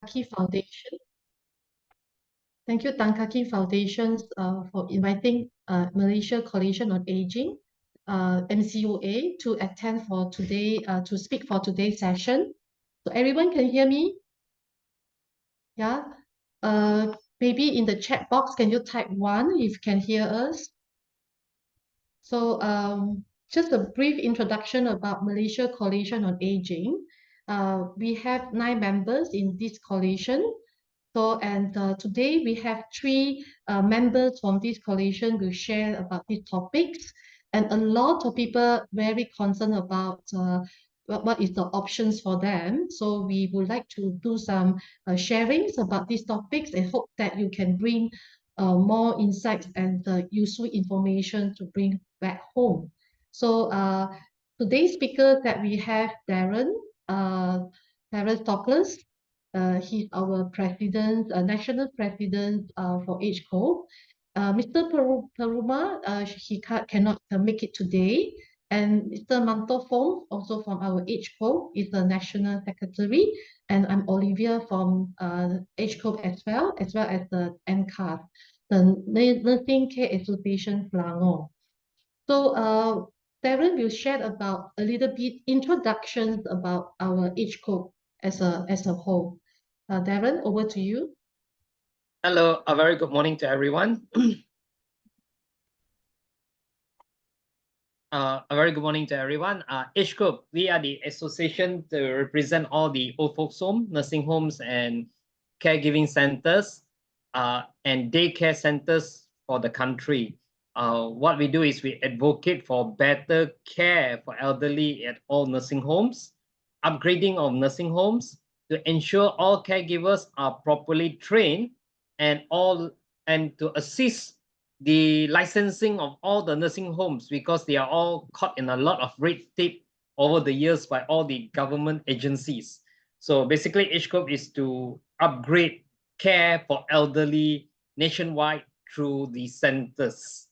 TKK Foundation. Thank you, TKK Foundations, for inviting Malaysia Coalition on Aging, MCOA, to attend for today, to speak for today's session. So everyone can hear me? Yeah. Maybe in the chat box, can you type 1 if you can hear us? So just a brief introduction about Malaysia Coalition on Aging. We have 9 members in this coalition. So, and today we have 3 members from this coalition will share about these topics, and a lot of people very concerned about what is the options for them. So we would like to do some sharings about these topics and hope that you can bring more insights and useful information to bring back home. So today's speaker that we have Darren Stockless. He's our president, national president for Age Co. Mr. Peruma, he cannot make it today. And Mr. Manto Fong, also from our Age Co, is the national secretary. And I'm Olivia from Age Co as well as the NCAS, the Nursing Care Association Selangor. So Darren will share about a little bit introductions about our Age Co as a whole. Darren, over to you. Hello, a very good morning to everyone. A very good morning to everyone. Age Group, we are the association to represent all the old folks home, nursing homes, and caregiving centers, and daycare centers for the country. What we do is we advocate for better care for elderly at all nursing homes, upgrading of nursing homes to ensure all caregivers are properly trained, and to assist the licensing of all the nursing homes, because they are all caught in a lot of red tape over the years by all the government agencies. So basically, Age Group is to upgrade care for elderly nationwide through the centers.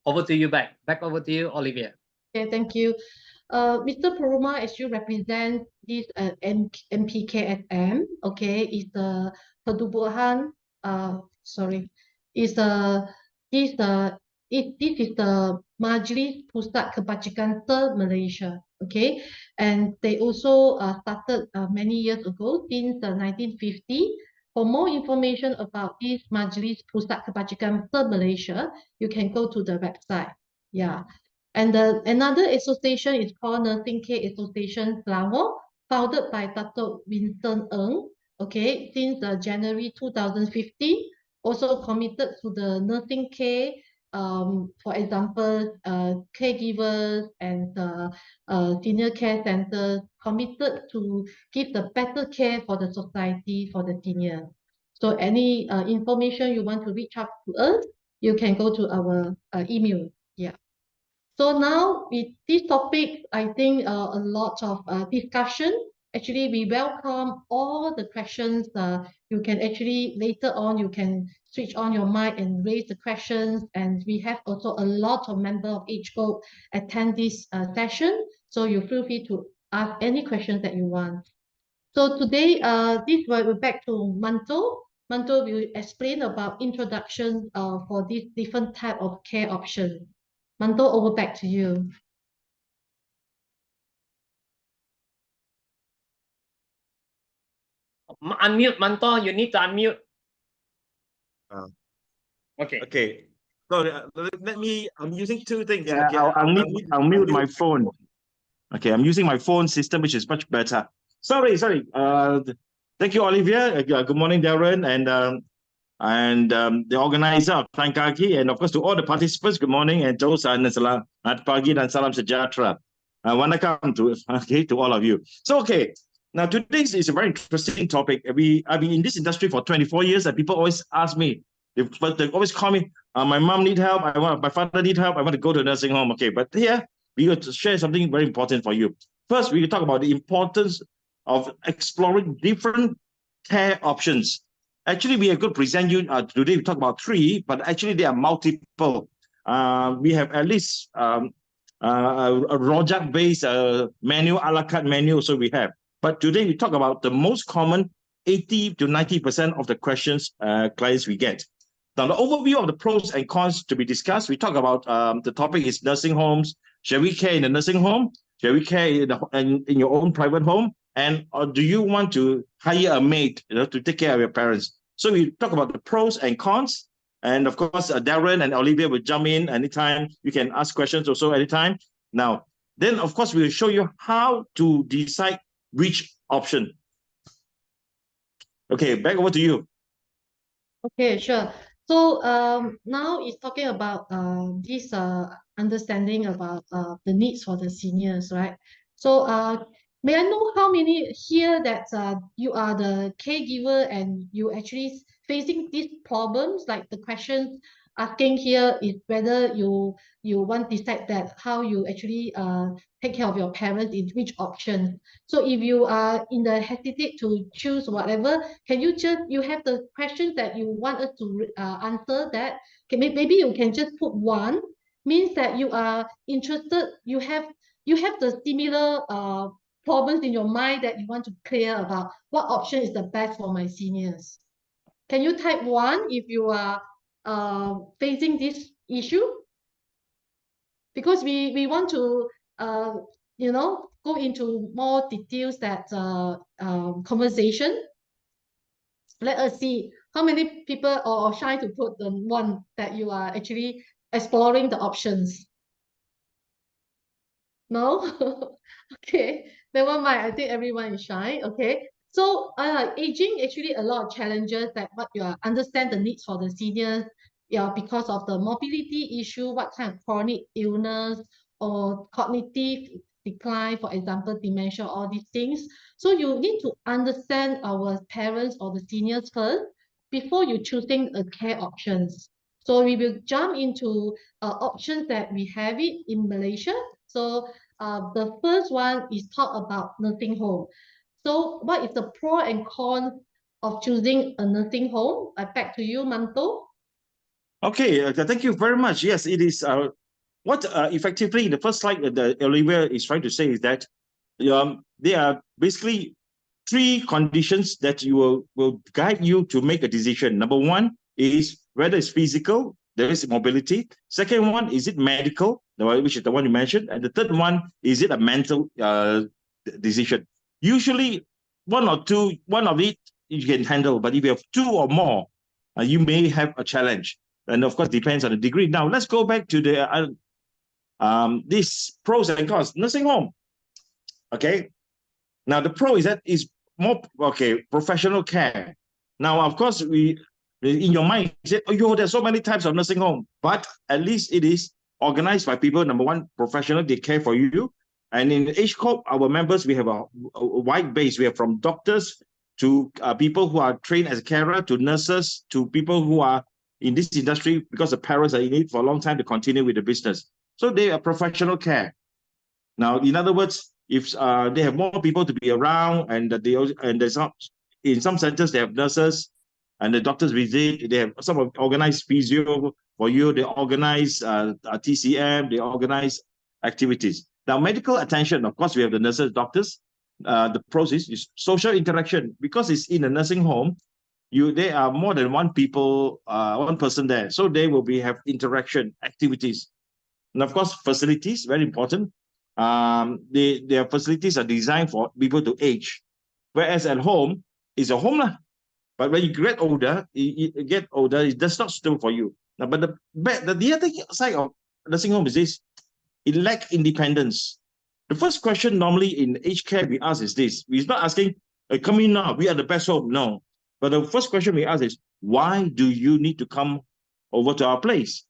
Over to you, back over to you, Olivia. Okay, thank you. Mr. Peruma, as you represent this MPKSM, okay, is the Pertubuhan, sorry, is the this is the Majlis Pusat Kebajikan Malaysia, okay, and they also started many years ago, since 1950. For more information about this Majlis Pusat Kebajikan Malaysia, you can go to the website. Yeah. And another association is called Nursing Care Association Selangor, founded by Dr. Winston Ng, okay, since January 2015, also committed to the nursing care, for example, caregivers and senior care centers, committed to give the better care for the society, for the senior. So any information you want to reach out to us, you can go to our email. Yeah. So now with this topic, I think a lot of discussion. Actually, we welcome all the questions. You can actually later on, you can switch on your mic and raise the questions. And we have also a lot of members of Age Group attend this session. So you feel free to ask any questions that you want. So today, this we're back to Manto. Manto will explain about introduction for this different type of care option. Manto, over back to you. Unmute, Manto. You need to unmute. Okay. Okay. So let me. I'm using 2 things. Yeah, okay. I'll mute my phone. Okay, I'm using my phone system, which is much better. Sorry. Thank you, Olivia. Good morning, Darren, and the organizer of TKK, and of course to all the participants. Good morning, and selamat pagi dan salam sejahtera. Welcome to all of you. So now today is a very interesting topic. I've been in this industry for 24 years, and people always ask me, they always call me, my mom need help, my father need help, I want to go to a nursing home. Okay, but here we going to share something very important for you. First, we will talk about the importance of exploring different care options. Actually, we are going to present you today. We talk about 3, but actually there are multiple. We have at least a Rojak-based menu, a la carte menu. So we have But today we talk about the most common 80 to 90% of the questions clients we get. Now, the overview of the pros and cons to be discussed, we talk about the topic is nursing homes. Shall we care in a nursing home? Shall we care in your own private home? And or do you want to hire a maid, to take care of your parents? So we talk about the pros and cons. And of course, Darren and Olivia will jump in anytime. You can ask questions also anytime. Now, then of course, we'll show you how to decide which option. Okay, back over to you. Okay, sure. So now it's talking about this understanding about the needs for the seniors, right? So may I know how many here that you are the caregiver and you actually facing these problems? Like the question asking here is whether you want to decide that how you actually take care of your parents in which option. So if you are in the hesitate to choose whatever, can you have the questions that you want us to answer that? Maybe you can just put one, means that you are interested, you have the similar problems in your mind that you want to clear about what option is the best for my seniors. Can you type one if you are facing this issue? Because we want to go into more details that conversation. Let us see how many people are shy to put the one that you are actually exploring the options. No? Okay, never mind. I think everyone is shy. Okay. So aging actually a lot of challenges that what you understand the needs for the seniors, yeah, because of the mobility issue, what kind of chronic illness or cognitive decline, for example, dementia, all these things. So you need to understand our parents or the seniors first before you choosing a care options. So we will jump into options that we have it in Malaysia. So the first one is talk about nursing home. So what is the pro and con of choosing a nursing home? Back to you, Manto. Okay, thank you very much. Yes, it is. What effectively in the first slide that Olivia is trying to say is that there are basically three conditions that you will guide you to make a decision. Number one is whether it's physical, there is mobility. Second one, is it medical, which is the one you mentioned. And the third one, is it a mental decision? Usually one of it you can handle, but if you have two or more, you may have a challenge. And of course, depends on the degree. Now, let's go back to the these pros and cons. Nursing home. Okay. Now, the pro is that is more professional care. Now, of course, in your mind, you say, oh, there's so many types of nursing home, but at least it is organized by people. Number one, professional, they care for you. And in HCOP, our members, we have a wide base. We have from doctors to people who are trained as a carer, to nurses, to people who are in this industry because the parents are in it for a long time to continue with the business. So they are professional care. Now, in other words, if they have more people to be around, and there's in some centers they have nurses and the doctors visit, they have some organized physio for you, they organize TCM, they organize activities. Now, medical attention, of course, we have the nurses, doctors. The process is social interaction. Because it's in a nursing home, there are more than one person there. So they will have interaction activities. And of course, facilities, very important. Their facilities are designed for people to age. Whereas at home, it's a home. But when you get older, it does not suitable for you. Now, but the other side of nursing home is this: it lacks independence. The first question normally in aged care we ask is this: we're not asking, come in now, we are the best home. No. But the first question we ask is, why do you need to come over to our place?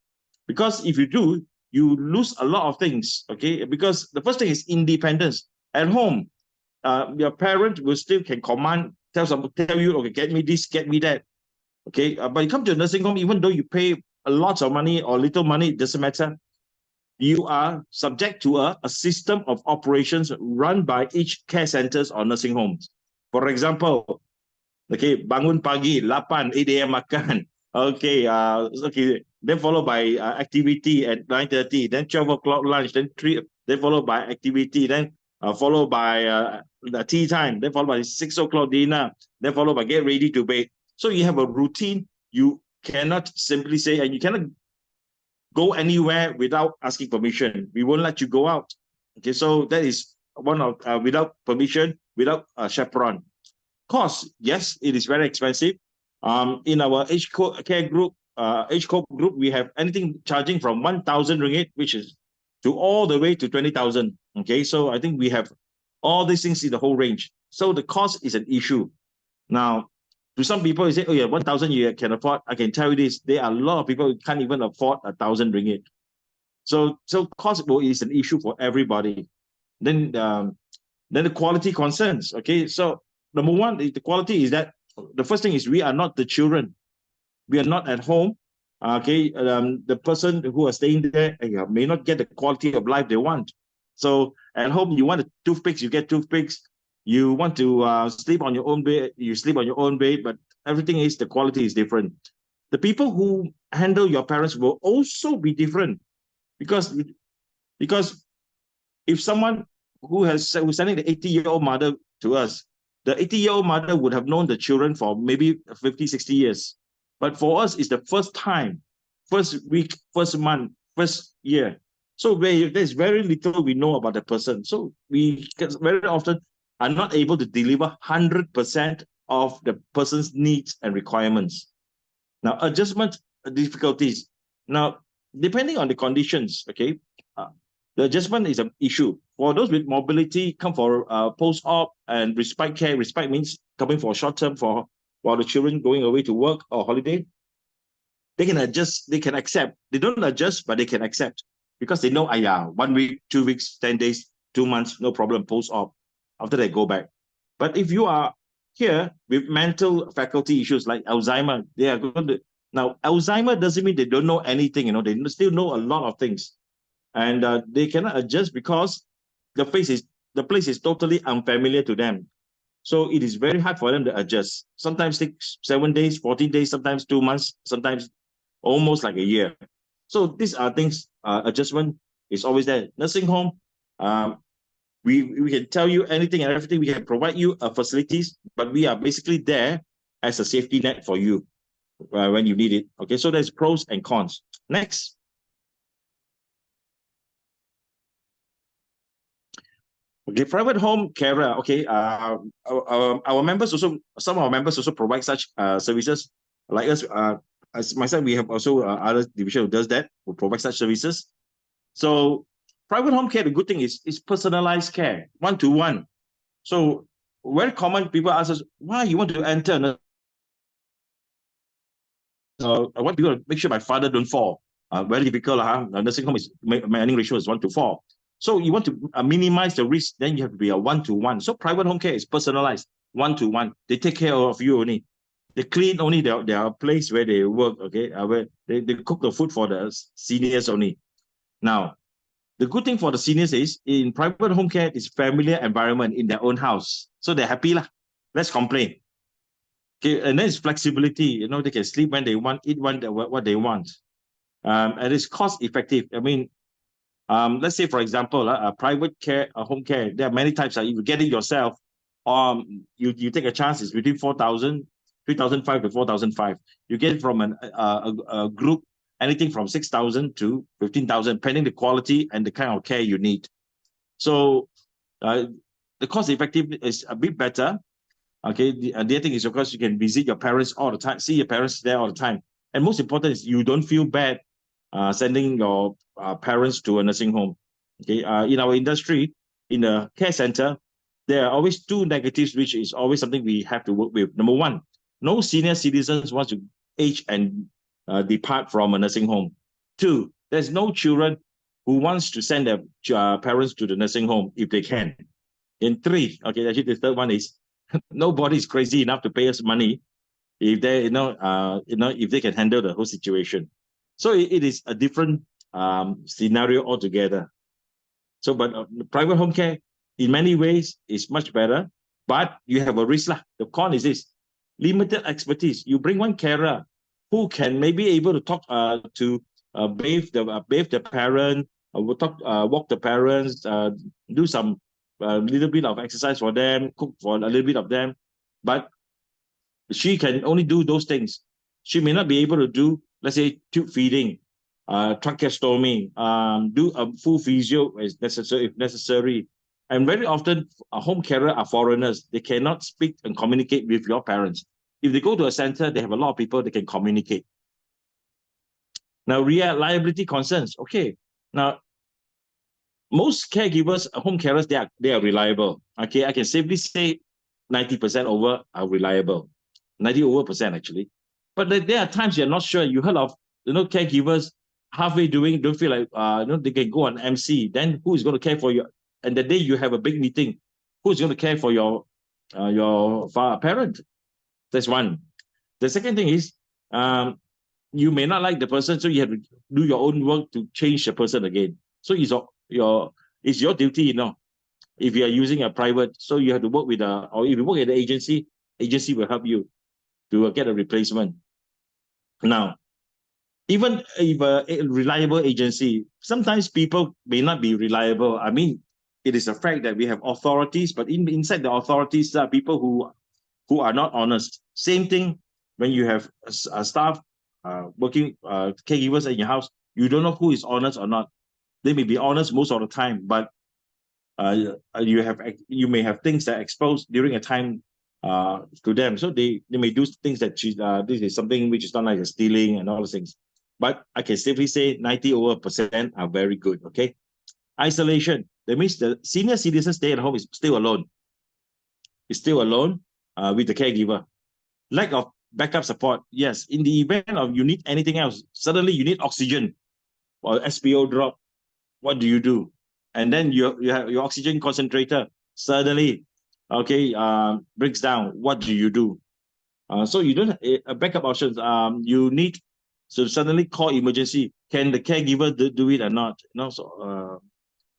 Because if you do, you lose a lot of things, okay? Because the first thing is independence. At home, your parent will still can command, tell you, okay, get me this, get me that, okay? But you come to a nursing home, even though you pay a lot of money or little money, it doesn't matter. You are subject to a system of operations run by each care centers or nursing homes. For example, okay, bangun pagi, 8 a.m. makan. Okay, then followed by activity at 9:30, then 12 o'clock lunch, then followed by activity, then followed by the tea time, then followed by 6 o'clock dinner, then followed by get ready to bed. So you have a routine. You cannot simply say, and you cannot go anywhere without asking permission. We won't let you go out. Okay, so that is one of without permission, without a chaperone. Cost, yes, it is very expensive. In our care group, age group, we have anything charging from 1,000 ringgit, which is to all the way to 20,000. Okay, so I think we have all these things in the whole range. So the cost is an issue. Now, to some people, you say, oh yeah, 1,000 you can afford. I can tell you this, there are a lot of people who can't even afford 1,000 ringgit. So cost is an issue for everybody. Then the quality concerns. Okay, so number one, the quality is that the first thing is we are not the children. We are not at home. Okay, the person who are staying there may not get the quality of life they want. So at home, you want toothpicks, you get toothpicks. You want to sleep on your own bed, you sleep on your own bed, but everything is, the quality is different. The people who handle your parents will also be different, because if someone who's sending the 80-year-old mother to us, the 80-year-old mother would have known the children for maybe 50, 60 years. But for us, it's the first time, first week, first month, first year. So there's very little we know about the person. So we very often are not able to deliver 100% of the person's needs and requirements. Now, adjustment difficulties. Now, depending on the conditions, okay, the adjustment is an issue. For those with mobility, come for post-op and respite care. Respite means coming for short term while the children going away to work or holiday. They can adjust, they can accept. They don't adjust, but they can accept because they know, 1 week, 2 weeks, 10 days, 2 months, no problem, post-op. After they go back. But if you are here with mental faculty issues like Alzheimer, they are going to, now Alzheimer doesn't mean they don't know anything, they still know a lot of things. And they cannot adjust because the place is totally unfamiliar to them. So it is very hard for them to adjust. Sometimes takes 7 days, 14 days, sometimes 2 months, sometimes almost like a year. So these are things, adjustment is always there. Nursing home, we can tell you anything and everything. We can provide you facilities, but we are basically there as a safety net for you when you need it. Okay, so there's pros and cons. Next. Okay, private home carer. Okay, our members also, some of our members also provide such services. Like us, as myself, we have also other division who does that, who provide such services. So private home care, the good thing is personalized care, one-to-one. So very common, people ask us, why you want to enter? I want people to make sure my father don't fall. Very difficult. Nursing home is manning ratio is 1-4. So you want to minimize the risk, then you have to be a one-to-one. So private home care is personalized, one-to-one. They take care of you only. They clean only their place where they work, okay? Where they cook the food for the seniors only. Now, the good thing for the seniors is in private home care is familiar environment in their own house. So they're happy lah. Let's complain. Okay, and then it's flexibility. They can sleep when they want, eat what they want. And it's cost effective. I mean, let's say, for example, private care, home care, there are many types. If you get it yourself, you take a chance, it's between 4,000, 3,500 to 4,500. You get it from a group, anything from 6,000 to 15,000, depending the quality and the kind of care you need. So the cost effective is a bit better. Okay, the other thing is, of course, you can visit your parents all the time, see your parents there all the time. And most important is you don't feel bad sending your parents to a nursing home. Okay, in our industry, in a care center, there are always two negatives, which is always something we have to work with. Number one, no senior citizens want to age and depart from a nursing home. Two, there's no children who wants to send their parents to the nursing home if they can. And three, okay, actually the third one is nobody is crazy enough to pay us money if they, if they can handle the whole situation. So it is a different scenario altogether. So, but private home care, in many ways, is much better. But you have a risk lah. The con is this: limited expertise. You bring one carer who can maybe able to talk to bathe the parent, walk the parents, do some a little bit of exercise for them, cook for a little bit of them, but she can only do those things. She may not be able to do, let's say, tube feeding, tracheostomy, do a full physio if necessary. And very often, a home carer are foreigners. They cannot speak and communicate with your parents. If they go to a center, they have a lot of people they can communicate. Now, reliability concerns. Okay. Now, most caregivers, home carers, they are reliable. Okay, I can safely say 90% over are reliable. 90 over percent actually. But there are times you're not sure. You heard of caregivers halfway doing, don't feel like they can go on MC. Then who is going to care for you? And the day you have a big meeting, who's going to care for your parent? That's one. The second thing is you may not like the person, so you have to do your own work to change the person again. So it's your duty, if you are using a private, so you have to work with or if you work at the agency will help you to get a replacement. Now, even if a reliable agency, sometimes people may not be reliable. I mean, it is a fact that we have authorities, but inside the authorities, there are people who are not honest. Same thing when you have a staff working caregivers in your house, you don't know who is honest or not. They may be honest most of the time, but you may have things that are exposed during a time to them. So they may do things that this is something which is not like stealing and all those things. But I can safely say 90% are very good. Okay. Isolation. That means the senior citizen stay at home is still alone. Is still alone with the caregiver. Lack of backup support. Yes. In the event of you need anything else, suddenly you need oxygen or SPO drop. What do you do? And then you have your oxygen concentrator suddenly, breaks down. What do you do? So you don't have backup options. You need to suddenly call emergency. Can the caregiver do it or not?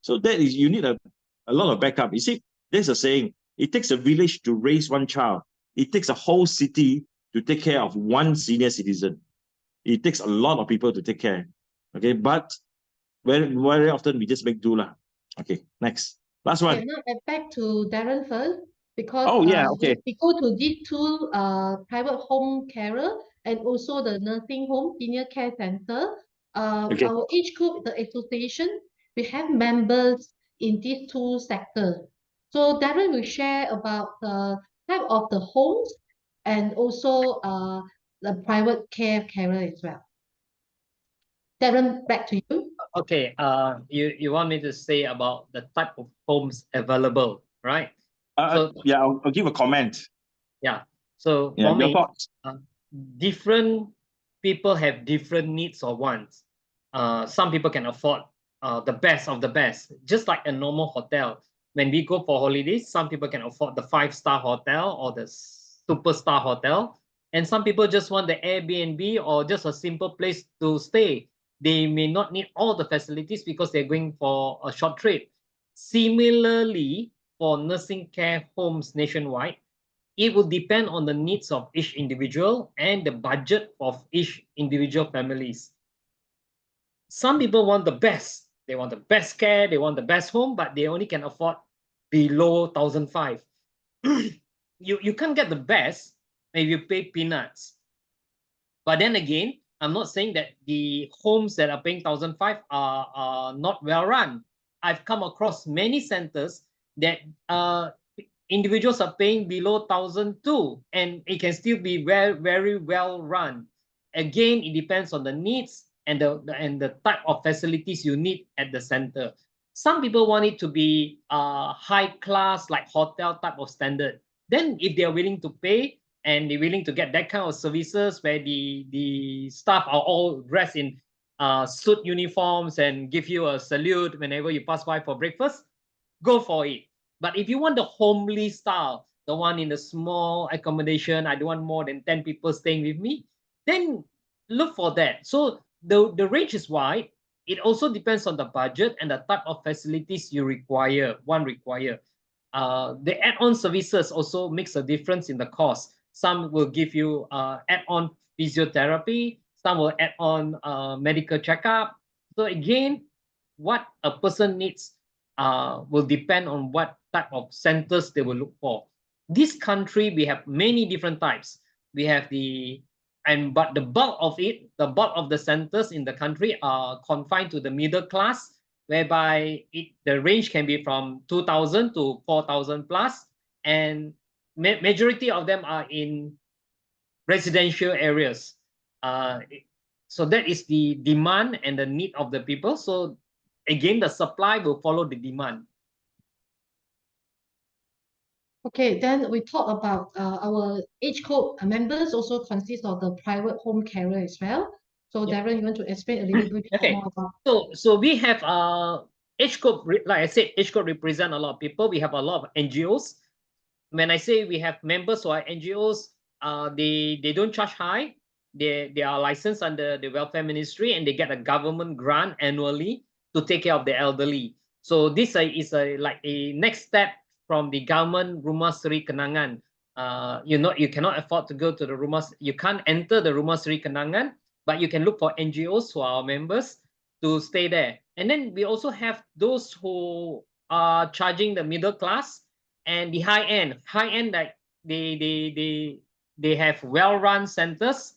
So that is, you need a lot of backup. You see, there's a saying: it takes a village to raise one child. It takes a whole city to take care of one senior citizen. It takes a lot of people to take care. Okay, but very often we just make do lah. Okay, next. Last one. Okay, now back to Darren first, because okay. we go to these two private home carer and also the nursing home senior care center. Okay. Our age group, the association, we have members in these two sectors. So Darren will share about the type of the homes and also the private carer as well. Darren, back to you. Okay, you want me to say about the type of homes available, right? I'll give a comment. Yeah. So Yeah, for me, your thoughts. different people have different needs or wants. Some people can afford the best of the best, just like a normal hotel. When we go for holidays, some people can afford the 5-star hotel or the superstar hotel, and some people just want the Airbnb or just a simple place to stay. They may not need all the facilities because they're going for a short trip. Similarly, for nursing care homes nationwide, it will depend on the needs of each individual and the budget of each individual families. Some people want the best. They want the best care, they want the best home, but they only can afford below 1,500. You can't get the best if you pay peanuts. But then again, I'm not saying that the homes that are paying 1,500 are not well run. I've come across many centers that individuals are paying below 1,002, and it can still be very well run. Again, it depends on the needs and the type of facilities you need at the center. Some people want it to be high class, like hotel type of standard. Then if they're willing to pay and they're willing to get that kind of services where the staff are all dressed in suit uniforms and give you a salute whenever you pass by for breakfast, go for it. But if you want the homely style, the one in the small accommodation, I don't want more than 10 people staying with me, then look for that. So the range is wide. It also depends on the budget and the type of facilities you require. The add-on services also makes a difference in the cost. Some will give you add-on physiotherapy. Some will add on medical checkup. So again, what a person needs will depend on what type of centers they will look for. This country, we have many different types. We have but the bulk of the centers in the country are confined to the middle class, whereby the range can be from 2,000 to 4,000 plus, and majority of them are in residential areas. So that is the demand and the need of the people. So again, the supply will follow the demand. Okay, then we talk about our age code members also consist of the private home carer as well. So Yeah. Darren, you want to explain a little bit Okay. more about? So we have age code, like I said, age code represent a lot of people. We have a lot of NGOs. When I say we have members who are NGOs, they don't charge high. They are licensed under the welfare ministry, and they get a government grant annually to take care of the elderly. So this is like a next step from the government Rumah Seri Kenangan. You cannot afford to go to the you can't enter the Rumah Seri Kenangan, but you can look for NGOs who are members to stay there. And then we also have those who are charging the middle class and the high end. Like they have well-run centers.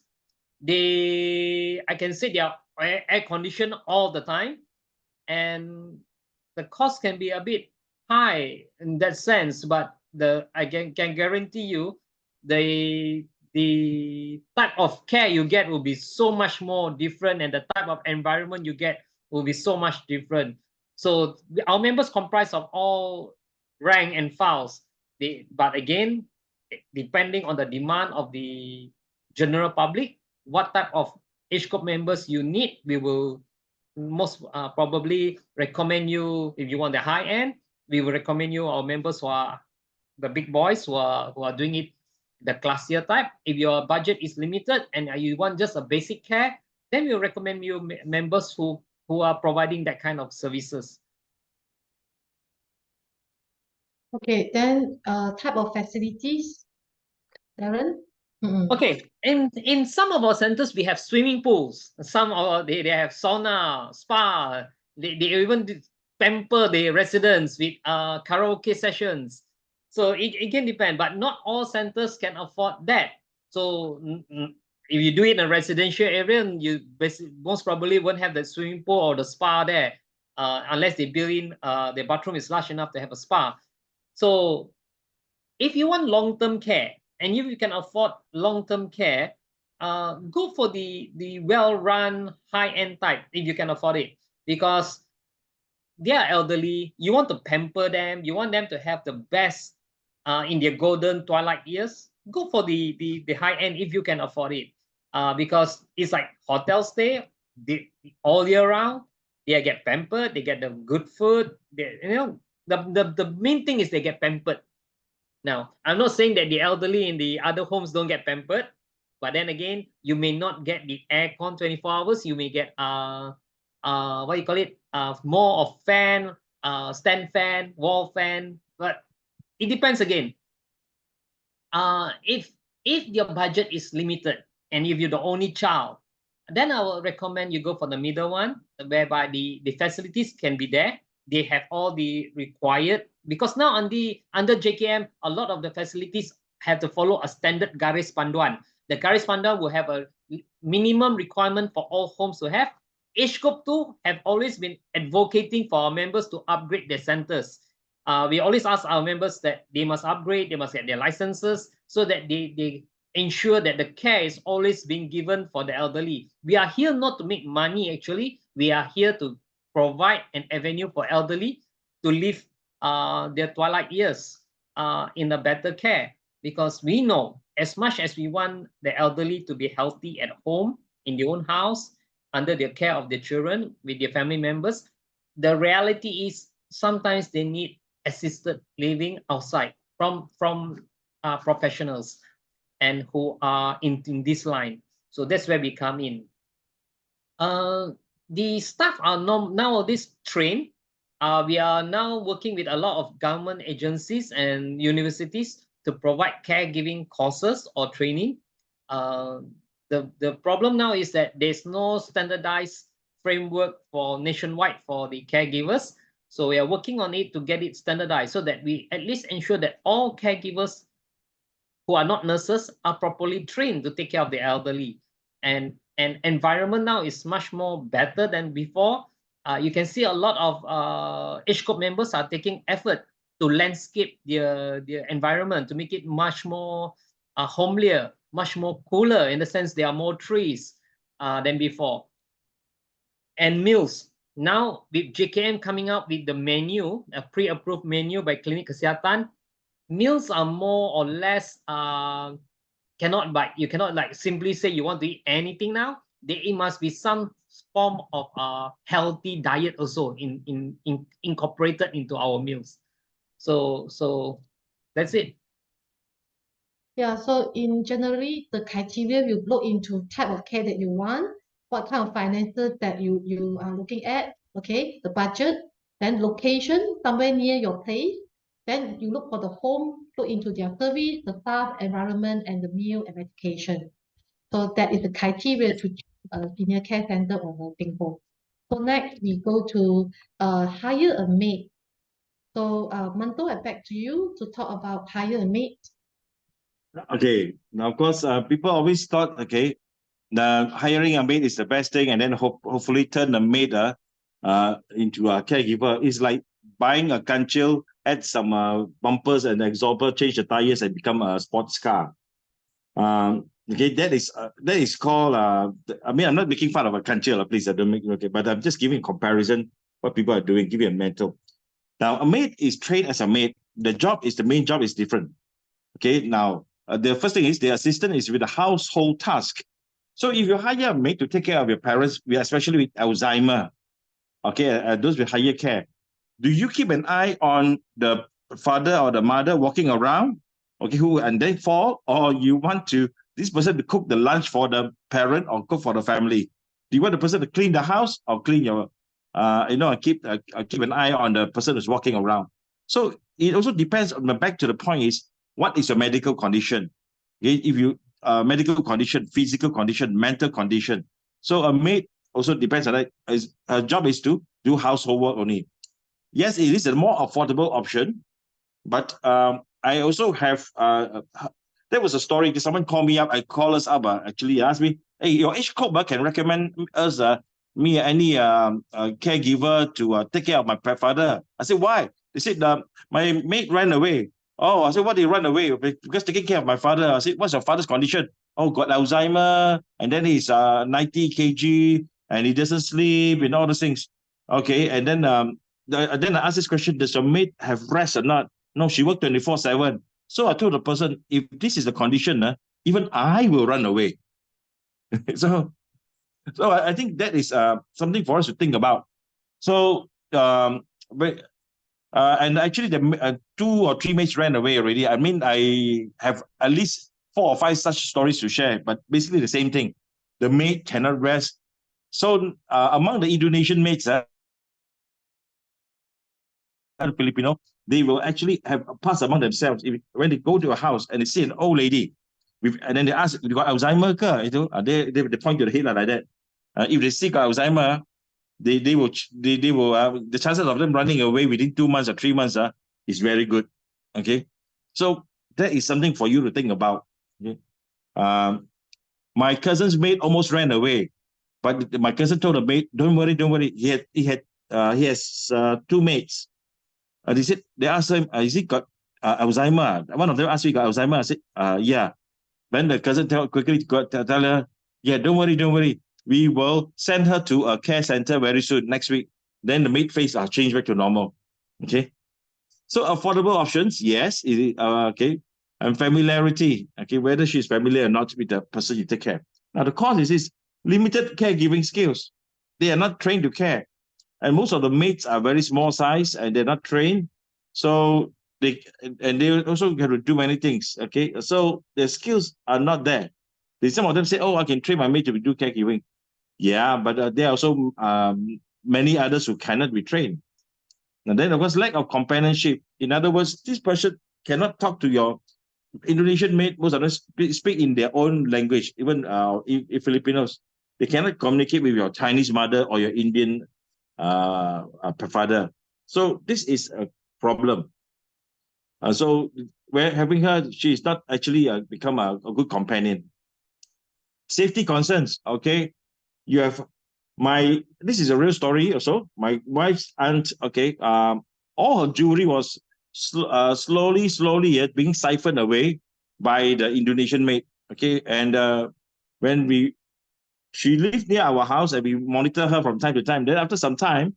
I can say they are air conditioned all the time, and the cost can be a bit high in that sense. But I can guarantee you the type of care you get will be so much more different, and the type of environment you get will be so much different. So our members comprise of all rank and files. But again, depending on the demand of the general public, what type of age group members you need, we will most probably recommend you. If you want the high end, we will recommend you our members who are the big boys who are doing it the classier type. If your budget is limited and you want just a basic care, then we'll recommend you members who are providing that kind of services. Okay, then type of facilities, Darren? Okay, in some of our centers we have swimming pools. Some of they have sauna, spa. They even pamper the residents with karaoke sessions. So it can depend, but not all centers can afford that. So if you do it in a residential area, you most probably won't have the swimming pool or the spa there, unless they build in the bathroom is large enough to have a spa. So if you want long-term care, and if you can afford long-term care, go for the well-run high-end type if you can afford it, because they are elderly. You want to pamper them. You want them to have the best in their golden twilight years. Go for the high-end if you can afford it, because it's like hotel stay all year round. They get pampered. They get the good food. The main thing is they get pampered. Now, I'm not saying that the elderly in the other homes don't get pampered, but then again, you may not get the aircon 24 hours. You may get what you call it, more of fan, stand fan, wall fan. But it depends again. If your budget is limited and if you're the only child, then I will recommend you go for the middle one, whereby the facilities can be there. They have all the required, because now under JKM, a lot of the facilities have to follow a standard garis panduan. The garis panduan will have a minimum requirement for all homes to have. Age group 2 have always been advocating for our members to upgrade their centers. We always ask our members that they must upgrade, they must get their licenses, so that they ensure that the care is always being given for the elderly. We are here not to make money, actually. We are here to provide an avenue for elderly to live their twilight years in a better care. Because we know, as much as we want the elderly to be healthy at home, in their own house, under the care of their children, with their family members, the reality is sometimes they need assisted living outside from professionals and who are in this line. So that's where we come in. The staff are nowadays trained. We are now working with a lot of government agencies and universities to provide caregiving courses or training. The problem now is that there's no standardized framework for nationwide for the caregivers. So we are working on it to get it standardized so that we at least ensure that all caregivers who are not nurses are properly trained to take care of the elderly. And environment now is much more better than before. You can see a lot of age group members are taking effort to landscape their environment to make it much more homelier, much more cooler, in the sense there are more trees than before. And meals. Now with JKM coming out with the menu, a pre-approved menu by Klinik Kesihatan, meals are more or less you cannot like simply say you want to eat anything now. It must be some form of healthy diet also incorporated into our meals. So that's it. Yeah, so in generally, the criteria you look into type of care that you want, what kind of finances that you are looking at, okay, the budget, then location, somewhere near your place. Then you look for the home, look into their service, the staff, environment, and the meal and medication. So that is the criteria to choose a senior care center or nursing home. So next we go to hire a maid. So Manto, I back to you to talk about hire a maid. Okay, now of course, people always thought, okay, the hiring a maid is the best thing, and then hopefully turn the maid into a caregiver. It's like buying a kancil, add some bumpers and exhauster, change the tires, and become a sports car. Okay, that is called. I mean, I'm not making fun of a kancil, please. I don't make okay, but I'm just giving a comparison what people are doing. Give you a mental. Now, a maid is trained as a maid. The main job is different. Okay, now the first thing is the assistant is with the household task. So if you hire a maid to take care of your parents, especially with Alzheimer, okay, those with higher care, do you keep an eye on the father or the mother walking around, okay, who and they fall, or you want this person to cook the lunch for the parent or cook for the family? Do you want the person to clean the house or clean your, keep an eye on the person who's walking around? So it also depends on back to the point is, what is your medical condition? Okay, if you medical condition, physical condition, mental condition. So a maid also depends on that. Her job is to do household work only. Yes, it is a more affordable option, but I also have there was a story. Someone called me up. I call us up. Actually, asked me, "Hey, your age group can recommend us me any caregiver to take care of my father." I said, "Why?" They said, "My mate ran away." Oh, I said, "What did he run away?" Because taking care of my father. I said, "What's your father's condition?" Oh, got Alzheimer, and then he's 90 kg, and he doesn't sleep, and all those things. Okay, and then then I asked this question: does your mate have rest or not? No, she worked 24/7. So I told the person, if this is the condition, even I will run away. so I think that is something for us to think about. So and actually the 2 or 3 mates ran away already. I mean, I have at least 4 or 5 such stories to share, but basically the same thing. The mate cannot rest. So among the Indonesian mates, Filipino, they will actually have a pass among themselves. When they go to a house and they see an old lady, and then they ask, "You got Alzheimer?" They point to the head like that. If they see got Alzheimer, they will the chances of them running away within 2 months or 3 months is very good. Okay, so that is something for you to think about. Okay? My cousin's maid almost ran away, but my cousin told the maid, "Don't worry, don't worry." He has 2 mates. They asked him, "Is he got Alzheimer?" One of them asked me, "Got Alzheimer?" I said, "Yeah." Then the cousin quickly tell her, "Yeah, don't worry, don't worry. We will send her to a care center very soon, next week." Then the maid face change back to normal. Okay. So affordable options, yes. Okay. And familiarity, okay, whether she's familiar or not with the person you take care. Now the cost is this: limited caregiving skills. They are not trained to care. And most of the maids are very small size and they're not trained. So they also have to do many things. Okay. So their skills are not there. Some of them say, "Oh, I can train my maid to do caregiving." Yeah, but there are also many others who cannot be trained. And then, of course, lack of companionship. In other words, this person cannot talk to your Indonesian maid. Most of them speak in their own language. Even if Filipinos, they cannot communicate with your Chinese mother or your Indian father. So this is a problem. So we're having her, she is not actually become a good companion. Safety concerns, okay? You have this is a real story also. My wife's aunt, okay, all her jewelry was slowly being siphoned away by the Indonesian maid, okay? And when she lived near our house and we monitor her from time to time. Then after some time,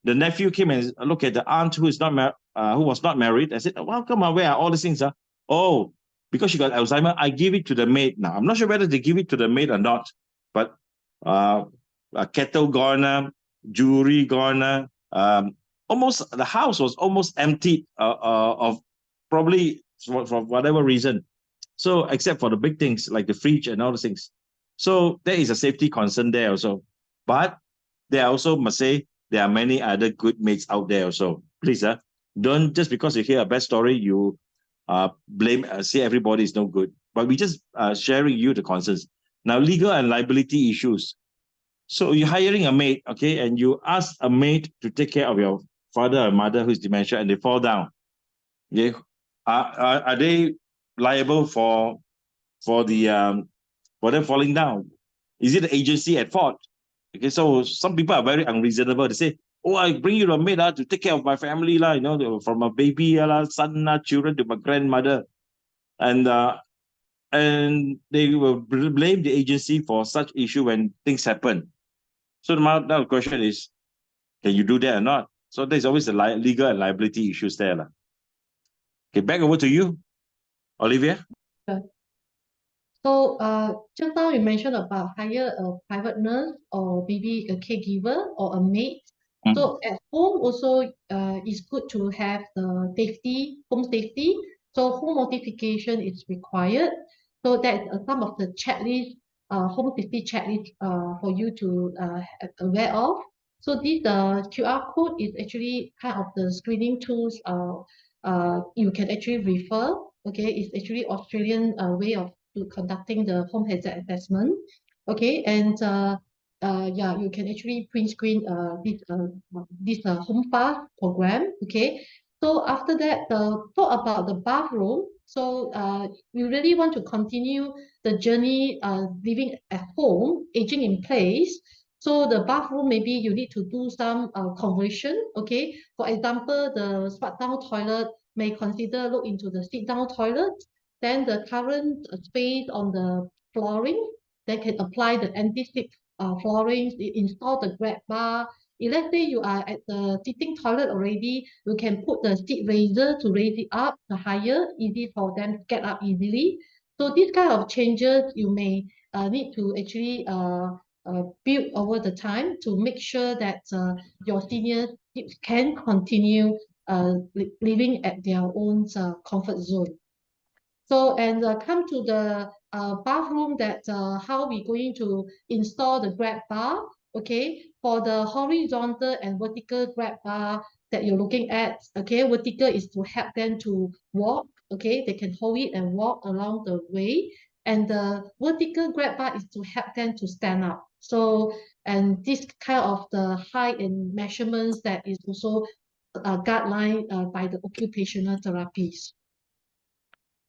the nephew came and looked at the aunt who was not married and said, "Well, come on, where are all these things?" Oh, because she got Alzheimer, I give it to the maid. Now I'm not sure whether they give it to the maid or not, but a kettle gone, jewelry gone. Almost the house was almost emptied of probably for whatever reason. So except for the big things like the fridge and all those things. So there is a safety concern there also. But there also must say there are many other good mates out there also. Please, don't just because you hear a bad story, you blame, say everybody is no good. But we just sharing you the concerns. Now, legal and liability issues. So you're hiring a maid, okay, and you ask a maid to take care of your father or mother who's dementia and they fall down. Okay, are they liable for the for them falling down? Is it the agency at fault? Okay, so some people are very unreasonable. They say, "Oh, I bring you a maid to take care of my family lah, from a baby son children to my grandmother," and they will blame the agency for such issue when things happen. So now the question is, can you do that or not? So there's always the legal and liability issues there lah. Okay, back over to you, Olivia. So just now you mentioned about hire a private nurse or maybe a caregiver or a maid. So at home also it's good to have the home safety. So home notification is required. So that's some of the checklist, home safety checklist for you to aware of. So this QR code is actually kind of the screening tools you can actually refer. Okay, it's actually Australian way of conducting the home hazard assessment. Okay, and yeah, you can actually print screen this home pass program. Okay, so after that, talk about the bathroom. So you really want to continue the journey living at home, aging in place. So the bathroom, maybe you need to do some conversion. Okay, for example, the squat down toilet may consider look into the sit down toilet. Then the current space on the flooring, they can apply the anti-slip flooring, install the grab bar. If let's say you are at the sitting toilet already, you can put the seat raiser to raise it up the higher, easy for them to get up easily. So these kind of changes you may need to actually build over the time to make sure that your seniors can continue living at their own comfort zone. So, and come to the bathroom that how we going to install the grab bar. Okay, for the horizontal and vertical grab bar that you're looking at. Okay, vertical is to help them to walk. Okay, they can hold it and walk along the way. And the vertical grab bar is to help them to stand up. So, and this kind of the height and measurements that is also guideline by the occupational therapists.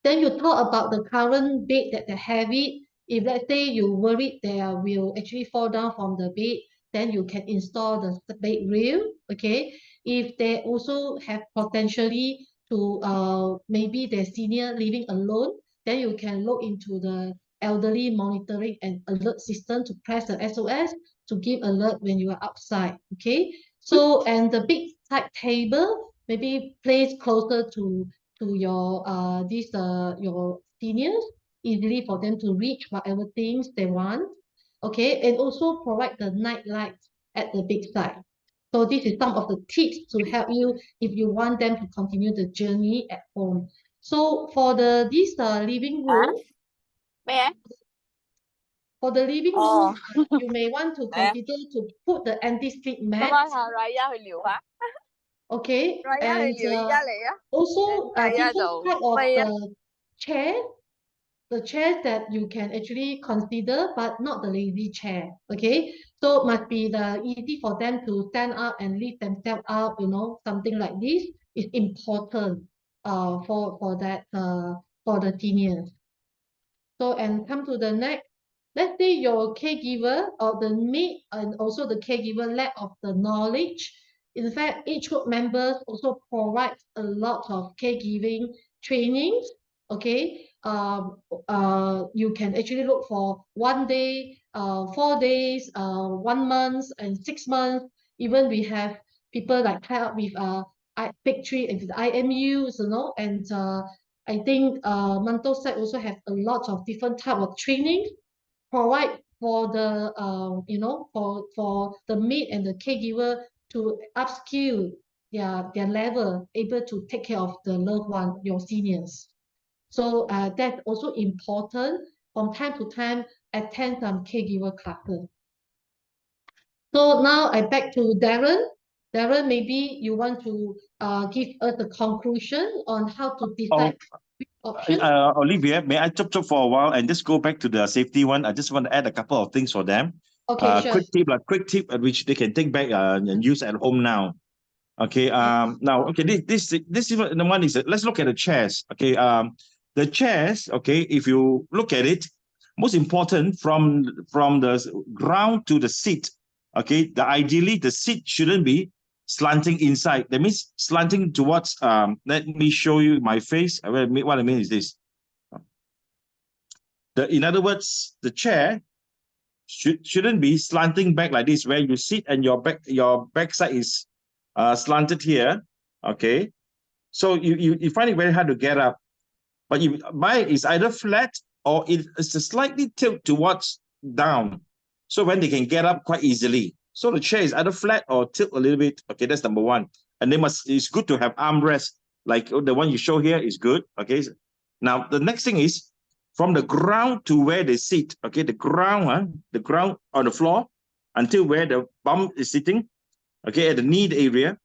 Then you talk about the current bed that they have it. If let's say you worried they will actually fall down from the bed, then you can install the bed rail. Okay. If they also have potentially to maybe their senior living alone, then you can look into the elderly monitoring and alert system to press the SOS to give alert when you are outside. Okay. So and the big side table maybe placed closer to your your seniors, easily for them to reach whatever things they want. Okay, and also provide the night lights at the big side. So this is some of the tips to help you if you want them to continue the journey at home. So for this living room, for the living room, you may want to consider to put the anti-slip mat. Okay, and also different type of the chair. the chairs that you can actually consider, but not the lazy chair. Okay, so must be the easy for them to stand up and lift themselves up. Something like this is important for the seniors. So, and come to the next. Let's say your caregiver or the maid and also the caregiver lack of the knowledge. In fact, each group members also provides a lot of caregiving trainings. Okay, you can actually look for 1 day, 4 days, 1 month, and 6 months. Even we have people like tie up with Big Three and IMUs, and I think Manto side also have a lot of different type of training provide for the for the maid and the caregiver to upskill their level, able to take care of the loved one, your seniors. So that's also important. From time to time, attend some caregiver classes. So now I back to Darren. Darren, maybe you want to give us a conclusion on how to decide which option. Olivia, may I chop for a while and just go back to the safety one? I just want to add a couple of things for them. Okay, sure. Quick tip which they can take back and use at home now. Okay. Now, okay, this the one is let's look at the chairs. Okay. The chairs. Okay, if you look at it, most important from the ground to the seat. Okay, ideally the seat shouldn't be slanting inside. That means slanting towards. Let me show you my face. What I mean is this. In other words, the chair shouldn't be slanting back like this, where you sit and your backside is slanted here. Okay, so you find it very hard to get up. But mine is either flat or it's a slightly tilt towards down. So when they can get up quite easily. So the chair is either flat or tilt a little bit. Okay, that's number one. And it's good to have armrest, like the one you show here is good. Okay. Now the next thing is from the ground to where they sit. Okay, the ground on the floor until where the bum is sitting. Okay, at the knee area.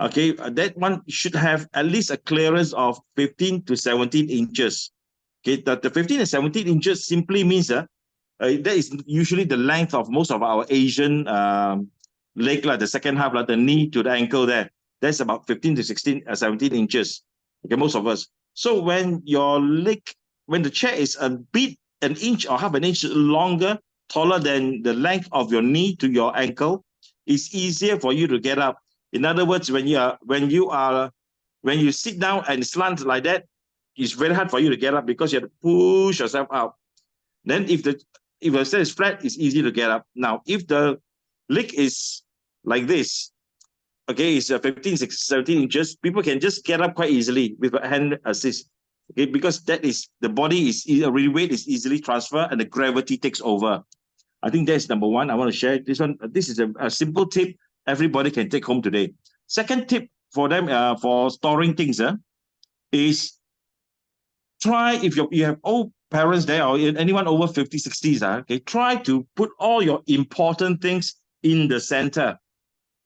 Okay, that one should have at least a clearance of 15 to 17 inches. Okay, the 15 and 17 inches simply means that is usually the length of most of our Asian leg, like the second half, like the knee to the ankle there. That's about 15 to 17 inches. Okay, most of us. So when the chair is an inch or half an inch longer, taller than the length of your knee to your ankle, it's easier for you to get up. In other words, when you sit down and slant like that, it's very hard for you to get up because you have to push yourself out. Then if the chair is flat, it's easy to get up. Now, if the leg is like this, okay, it's 15, 16, 17 inches, people can just get up quite easily with a hand assist. Okay, because that is the body is weight is easily transferred and the gravity takes over. I think that's number one. I want to share this one. This is a simple tip everybody can take home today. Second tip for them for storing things is try, if you have old parents there or anyone over 50, 60s, okay, try to put all your important things in the center.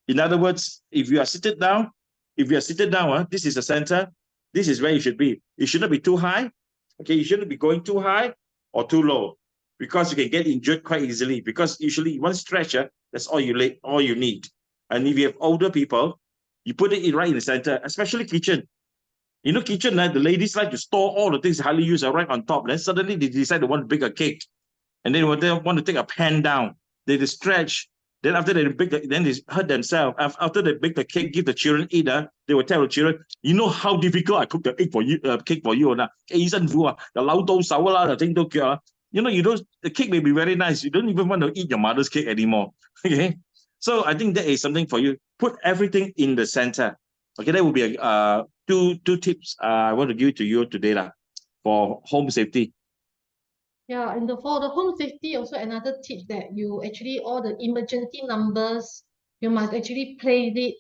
In other words, if you are seated down, this is the center. This is where you should be. It shouldn't be too high. Okay, you shouldn't be going too high or too low because you can get injured quite easily. Because usually one stretcher, that's all you need. And if you have older people, you put it right in the center, especially kitchen. You know, kitchen, the ladies like to store all the things hardly used right on top. Then suddenly they decide they want to bake a cake. And then they want to take a pan down. They stretch. Then after they bake, then they hurt themselves. After they bake the cake, give the children eat. They will tell the children, you know how difficult I cook the cake for you. The cake may be very nice. You don't even want to eat your mother's cake anymore. Okay, so I think that is something for you. Put everything in the center. Okay, that would be two tips I want to give to you today for home safety. Yeah, and for the home safety, also another tip that you actually, all the emergency numbers, you must actually place it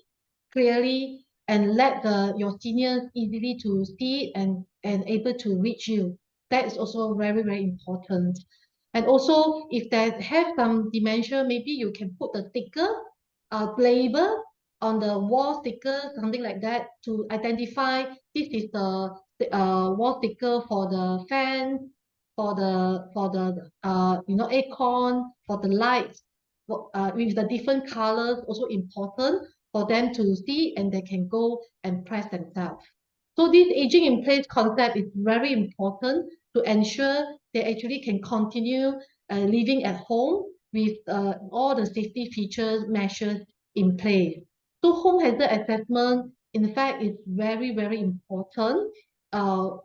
clearly and let your seniors easily to see and able to reach you. That is also very, very important. And also, if they have some dementia, maybe you can put the sticker, label on the wall sticker, something like that, to identify this is the wall sticker for the fan, for the aircon, for the lights, with the different colors, also important for them to see and they can go and press themselves. So this aging in place concept is very important to ensure they actually can continue living at home with all the safety features measures in place. So home hazard assessment, in fact, is very, very important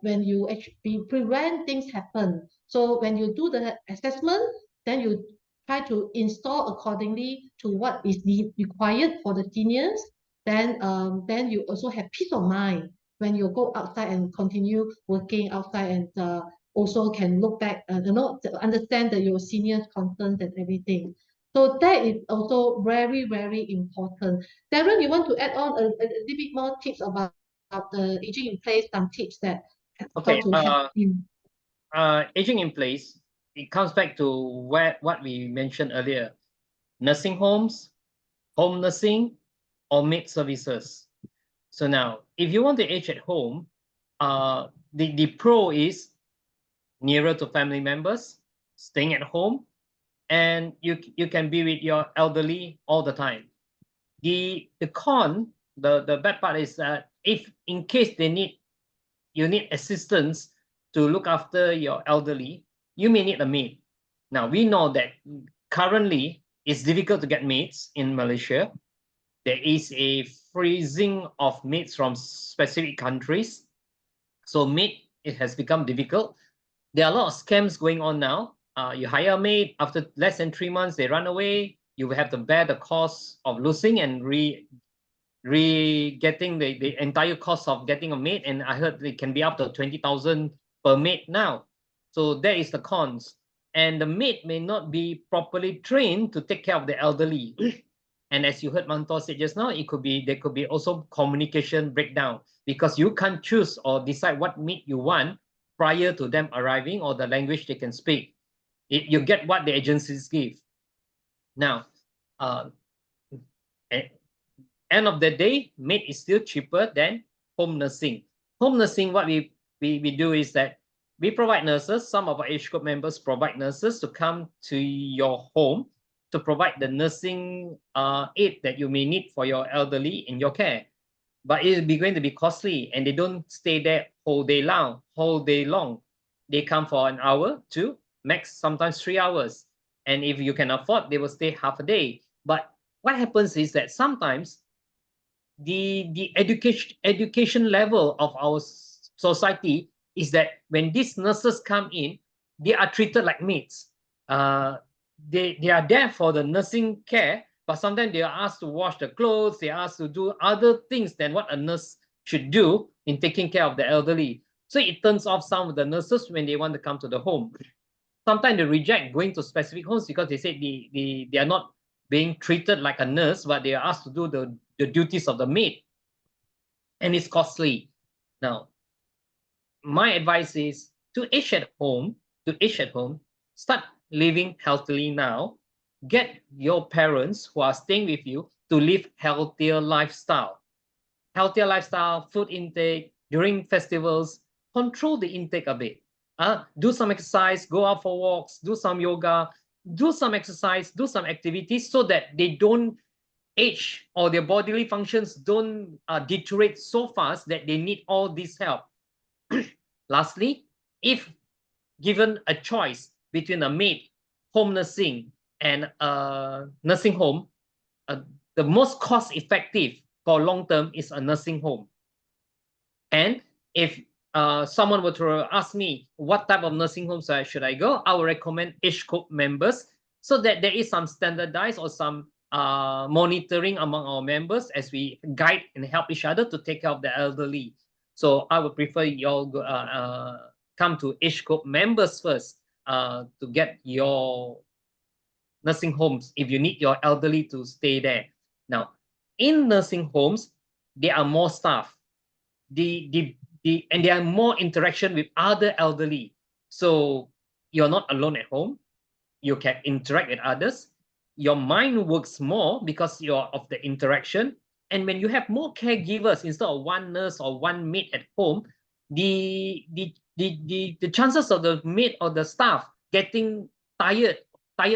when you actually prevent things happen. So when you do the assessment, then you try to install accordingly to what is required for the seniors. Then you also have peace of mind when you go outside and continue working outside and also can look back, to understand that your seniors' concerns and everything. So that is also very, very important. Darren, you want to add on a little bit more tips about the aging in place, some tips that Okay. how to help him. Aging in place, it comes back to what we mentioned earlier: nursing homes, home nursing, or maid services. So now, if you want to age at home, the pro is nearer to family members, staying at home, and you can be with your elderly all the time. The con, the bad part is that if in case you need assistance to look after your elderly, you may need a maid. Now we know that currently it's difficult to get maids in Malaysia. There is a freezing of maids from specific countries. So maid, it has become difficult. There are a lot of scams going on now. You hire a maid, after less than 3 months, they run away. You will have to bear the cost of losing and getting the entire cost of getting a maid. And I heard it can be up to 20,000 per maid now. So that is the cons. And the maid may not be properly trained to take care of the elderly. And as you heard Mantor say just now, there could be also communication breakdown, because you can't choose or decide what maid you want prior to them arriving or the language they can speak. You get what the agencies give. Now, end of the day, maid is still cheaper than home nursing. Home nursing, what we do is that we provide nurses. Some of our age group members provide nurses to come to your home to provide the nursing aid that you may need for your elderly in your care. But it will be going to be costly, and they don't stay there whole day long. They come for an hour, 2, max sometimes 3 hours. And if you can afford, they will stay half a day. But what happens is that sometimes the education level of our society is that when these nurses come in, they are treated like maids. They are there for the nursing care, but sometimes they are asked to wash the clothes. They are asked to do other things than what a nurse should do in taking care of the elderly. So it turns off some of the nurses when they want to come to the home. Sometimes they reject going to specific homes because they say they are not being treated like a nurse, but they are asked to do the duties of the maid, and it's costly. Now, my advice is to age at home, start living healthily now. Get your parents who are staying with you to live healthier lifestyle. Healthier lifestyle, food intake, during festivals, control the intake a bit. Do some exercise, go out for walks, do some yoga, do some exercise, do some activities so that they don't age or their bodily functions don't deteriorate so fast that they need all this help. Lastly, if given a choice between a maid, home nursing, and a nursing home, the most cost-effective for long-term is a nursing home. And if someone were to ask me what type of nursing homes should I go, I would recommend age group members, so that there is some standardized or some monitoring among our members as we guide and help each other to take care of the elderly. So I would prefer you all come to age group members first to get your nursing homes if you need your elderly to stay there. Now, in nursing homes, there are more staff. And there are more interaction with other elderly. So you're not alone at home. You can interact with others. Your mind works more because you're of the interaction. And when you have more caregivers instead of one nurse or one maid at home, the the chances of the maid or the staff getting tired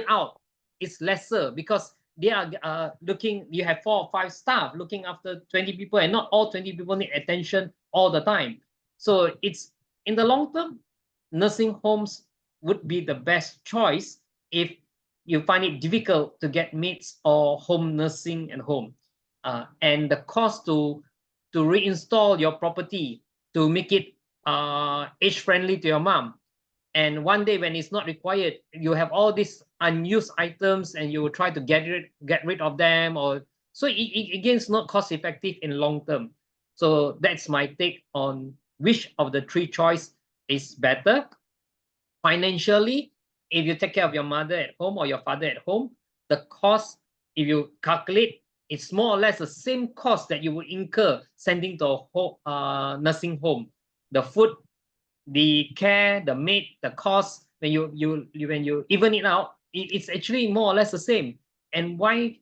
out is lesser, because they are looking, you have 4 or 5 staff looking after 20 people, and not all 20 people need attention all the time. So it's, in the long term, nursing homes would be the best choice if you find it difficult to get maids or home nursing at home. And the cost to reinstall your property to make it age friendly to your mom, and one day when it's not required, you have all these unused items and you will try to get rid of them, or so again, it's not cost effective in long term. So that's my take on which of the 3 choice is better. Financially, if you take care of your mother at home or your father at home, the cost, if you calculate, it's more or less the same cost that you would incur sending to a nursing home. The food, the care, the maid, the cost, when you even it out, it's actually more or less the same. And why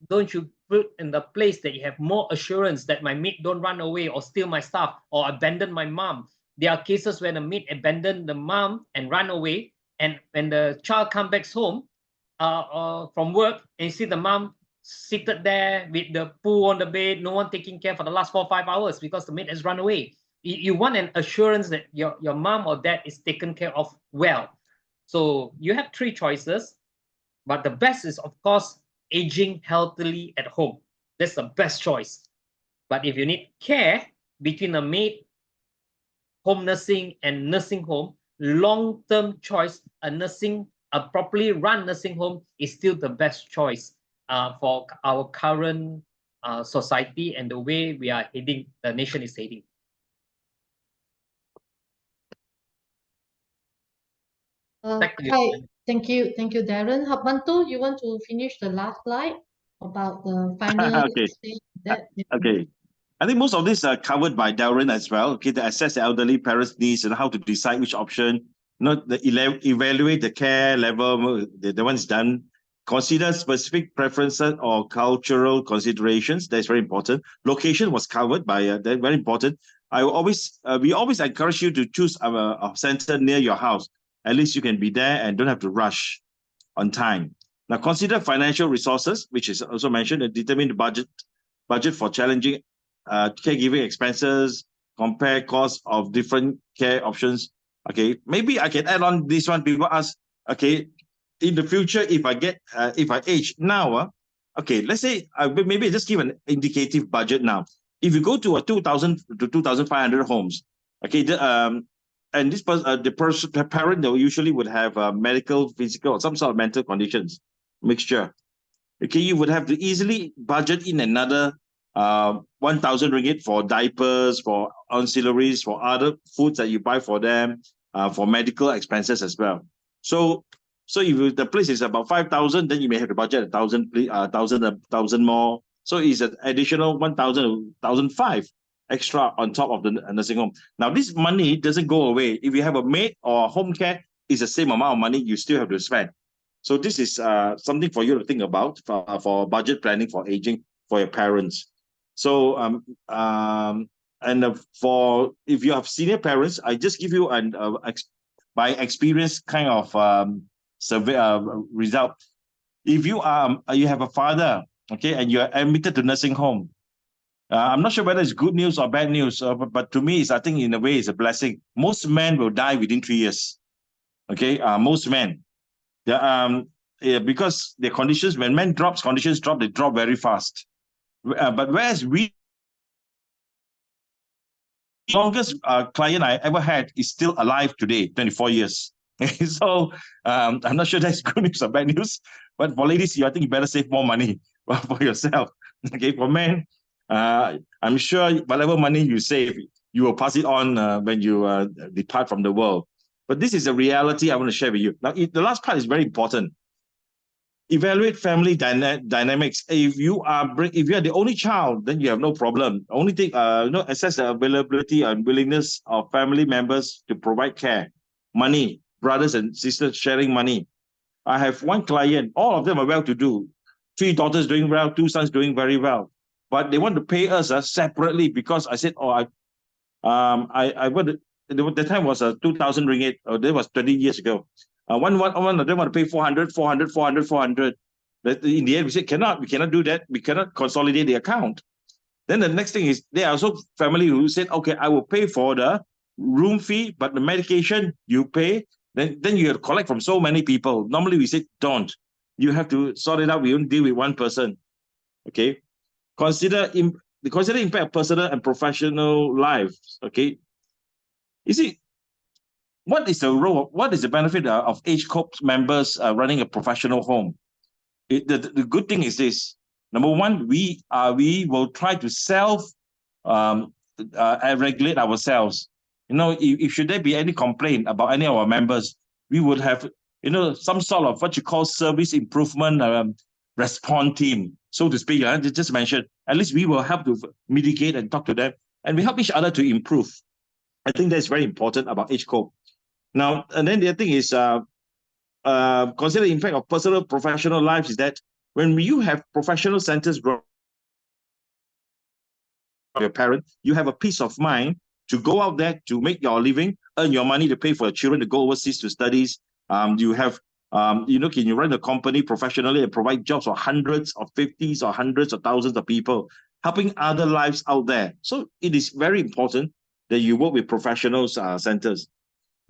don't you put in the place that you have more assurance that my maid don't run away or steal my stuff or abandon my mom? There are cases when a maid abandoned the mom and run away, and when the child comes back home from work, and you see the mom seated there with the poo on the bed, no one taking care for the last 4 or 5 hours because the maid has run away. You want an assurance that your mom or dad is taken care of well. So you have 3 choices, but the best is, of course, aging healthily at home. That's the best choice. But if you need care between a maid, home nursing, and nursing home, long-term choice, a properly run nursing home is still the best choice for our current society and the way we are heading, the nation is heading. Back to you. Hi, thank you, Darren. Bantu, you want to finish the last slide about the final Okay. stage that? Okay. I think most of this are covered by Darren as well. Okay, to assess the elderly parents' needs and how to decide which option. Evaluate the care level. The one is done. Consider specific preferences or cultural considerations. That's very important. Location was covered by that, very important. We always encourage you to choose a center near your house. At least you can be there and don't have to rush on time. Now consider financial resources, which is also mentioned, and determine the budget for challenging caregiving expenses, compare costs of different care options. Okay, maybe I can add on this one. People ask, okay, in the future, if I age now, okay, let's say maybe just give an indicative budget now. If you go to a 2,000 to 2,500 homes, okay, and the parent usually would have medical, physical, or some sort of mental conditions mixture. Okay, you would have to easily budget in another 1,000 ringgit for diapers, for ancillaries, for other foods that you buy for them, for medical expenses as well. So if the place is about 5,000, then you may have to budget 1,000 more. So it's an additional 1,000, 1,500 extra on top of the nursing home. Now, this money doesn't go away. If you have a maid or home care, it's the same amount of money you still have to spend. So this is something for you to think about for budget planning for aging for your parents. So for if you have senior parents, I just give you an by experience kind of survey result. If you have a father, okay, and you are admitted to nursing home, I'm not sure whether it's good news or bad news, but to me, I think in a way it's a blessing. Most men will die within 3 years. Okay, most men. Because the conditions, when men conditions drop, they drop very fast. But whereas longest client I ever had is still alive today, 24 years. So I'm not sure that's good news or bad news. But for ladies, I think you better save more money for yourself. Okay, for men, I'm sure whatever money you save, you will pass it on when you depart from the world. But this is a reality I want to share with you. Now, the last part is very important. Evaluate family dynamics. If you are the only child, then you have no problem. Only thing, assess the availability and willingness of family members to provide care, money, brothers and sisters sharing money. I have one client, all of them are well-to-do. 3 daughters doing well, 2 sons doing very well, but they want to pay us separately because I said, I want to. the time was 2,000 ringgit. That was 20 years ago. One of them want to pay 400, 400, 400, 400. But in the end, we said, we cannot do that. We cannot consolidate the account. Then the next thing is, there are also family who said, okay, I will pay for the room fee, but the medication you pay, then you have to collect from so many people. Normally we say, don't. You have to sort it out. We don't deal with one person. Okay. Consider impact of personal and professional lives. Okay. You see, what is the benefit of age group members running a professional home? The good thing is this. Number one, we will try to regulate ourselves. If should there be any complaint about any of our members, we would have some sort of what you call service improvement response team, so to speak. Just mention, at least we will help to mitigate and talk to them, and we help each other to improve. I think that's very important about age group. Now, and then the other thing is consider the impact of personal professional lives is that when you have professional centers grow your parent, you have a peace of mind to go out there to make your living, earn your money to pay for your children to go overseas to studies. You have can you run a company professionally and provide jobs for hundreds of 50s or hundreds of thousands of people, helping other lives out there. So it is very important that you work with professional centers.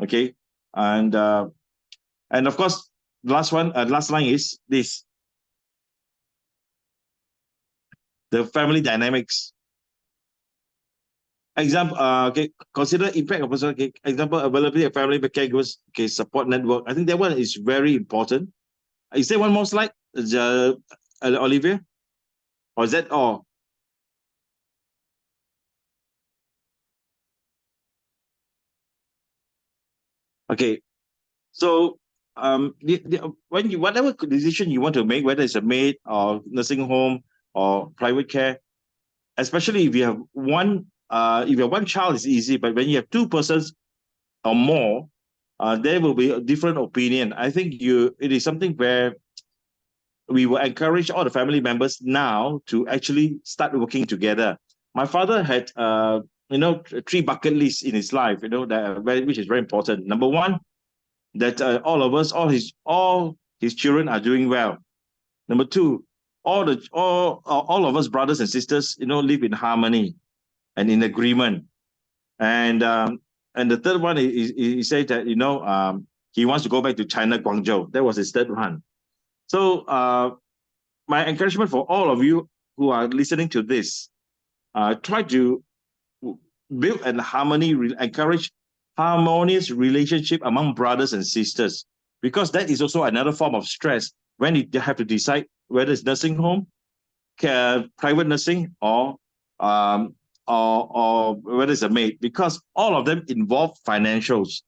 Okay. And of course, last line is this: the family dynamics. Example, consider impact of person. Okay, example, availability of family caregivers. Okay, support network. I think that one is very important. Is there one more slide, Olivia, or is that all? Okay, so whatever decision you want to make, whether it's a maid or nursing home or private care, especially if you have one child, it's easy. But when you have two persons or more, there will be a different opinion. I think it is something where we will encourage all the family members now to actually start working together. My father had 3 bucket lists in his life, which is very important. Number one, that all his children are doing well. Number two, all of us brothers and sisters, live in harmony and in agreement. And the third one is he said that he wants to go back to China, Guangzhou. That was his third one. So my encouragement for all of you who are listening to this, try to build and encourage harmonious relationship among brothers and sisters, because that is also another form of stress when you have to decide whether it's nursing home, private nursing, or whether it's a maid, because all of them involve financials.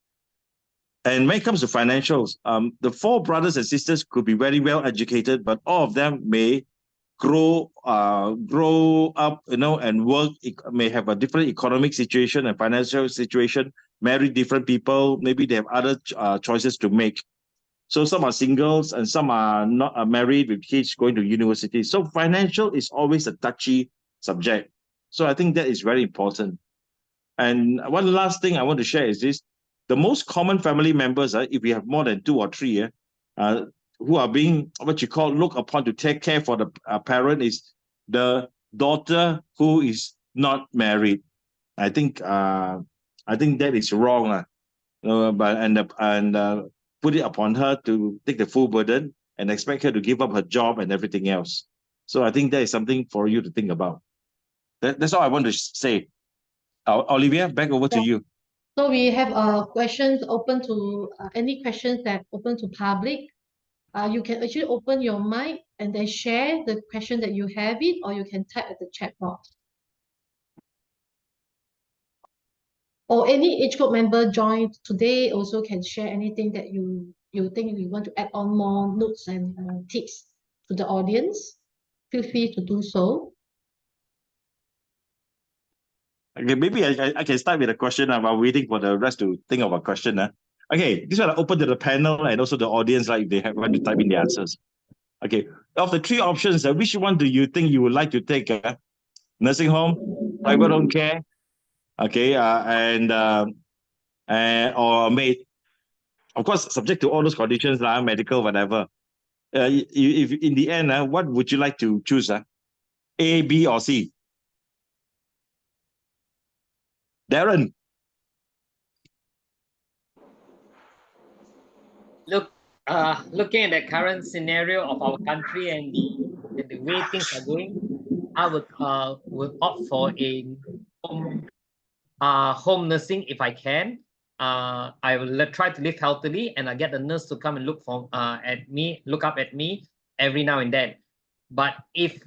And when it comes to financials, the 4 brothers and sisters could be very well educated, but all of them may grow up, and work, may have a different economic situation and financial situation, marry different people, maybe they have other choices to make. So some are singles and some are not married with kids going to university. So financial is always a touchy subject. So I think that is very important. And one last thing I want to share is this: the most common family members, if we have more than 2 or 3, who are being looked upon to take care for the parent, is the daughter who is not married. I think that is wrong, but put it upon her to take the full burden and expect her to give up her job and everything else. So I think that is something for you to think about. That's all I want to say. Olivia, back over to you. So we have questions open to any questions that open to public. You can actually open your mic and then share the question that you have it, or you can type at the chat box. Or any age group member joined today also can share anything that you think you want to add on more notes and tips to the audience. Feel free to do so. Okay, maybe I can start with a question. I'm waiting for the rest to think of a question. Okay, this one I open to the panel and also the audience, if they want to type in the answers. Okay, of the 3 options, which one do you think you would like to take? Nursing home, private home care, okay, and or a maid. Of course, subject to all those conditions, medical, whatever. If in the end, what would you like to choose? A, B, or C? Darren. Looking at the current scenario of our country and the way things are going, I would opt for a home nursing if I can. I will try to live healthily, and I get the nurse to come and look up at me every now and then. But if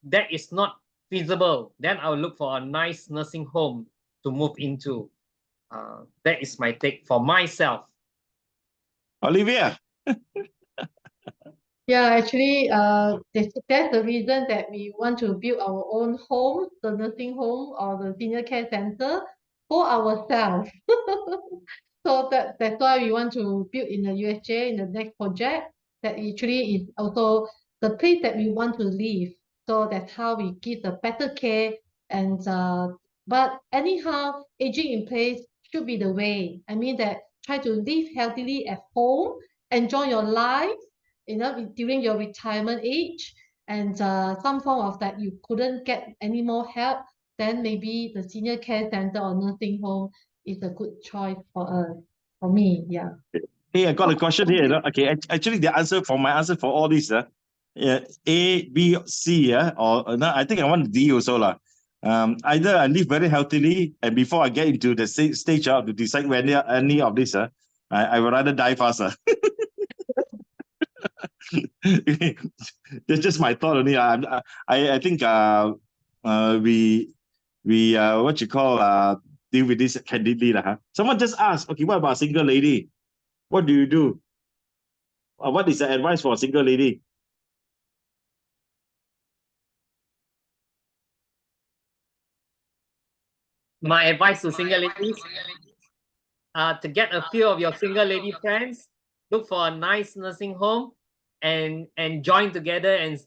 that is not feasible, then I will look for a nice nursing home to move into. That is my take for myself. Olivia. Yeah, actually, that's the reason that we want to build our own home, the nursing home or the senior care center for ourselves. So that's why we want to build in the USJ in the next project. That actually is also the place that we want to live. So that's how we give the better care. And but anyhow, aging in place should be the way. I mean that try to live healthily at home, enjoy your life, during your retirement age, and some form of that you couldn't get any more help, then maybe the senior care center or nursing home is a good choice for me. Yeah. Hey, I got a question here. Okay, actually, the answer for my answer for all this, yeah, A, B, C, or no, I think I want D also lah. Either I live very healthily, and before I get into the stage to decide whether any of this, I would rather die faster. That's just my thought only. I think we what you call deal with this candidly lah. Someone just asked, okay, what about a single lady? What do you do? What is the advice for a single lady? My advice to single ladies, to get a few of your single lady friends, look for a nice nursing home, and join together and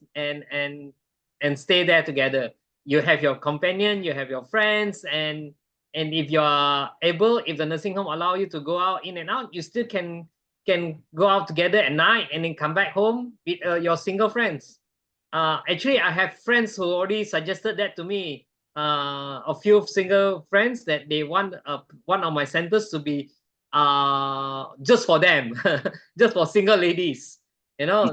stay there together. You have your companion, you have your friends, and if you are able, if the nursing home allow you to go out in and out, you still can go out together at night and then come back home with your single friends. Actually, I have friends who already suggested that to me. A few single friends that they want one of my centers to be just for them, just for single ladies. Not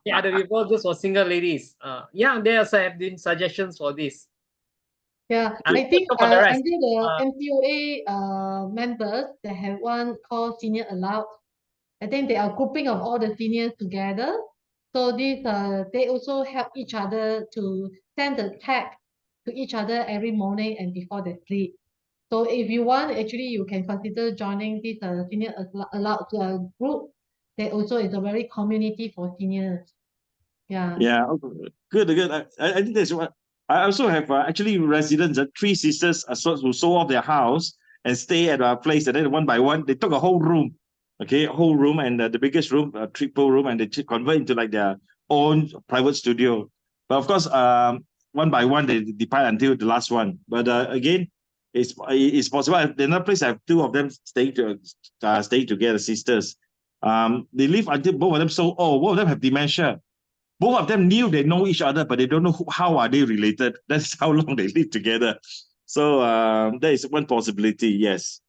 the other people, just for single ladies. Yeah, there have been suggestions for this. Yeah, And I think for the rest, under the MPOA members, they have one called Senior Allowed. I think they are grouping of all the seniors together. So this they also help each other to send the text to each other every morning and before they sleep. So if you want, actually you can consider joining this Senior Allowed group. That also is a very community for seniors. Yeah. Yeah, good. I think that's what I also have. Actually, residents, 3 sisters, who sold off their house and stay at our place, and then one by one they took a whole room, okay, a whole room, and the biggest room, a triple room, and they convert into like their own private studio. But of course, one by one they depart until the last one. But again, it's possible. Another place I have 2 of them staying together, sisters. They live until both of them so old. Both of them have dementia. Both of them knew they know each other, but they don't know how are they related. That's how long they live together. So that is one possibility. Yes.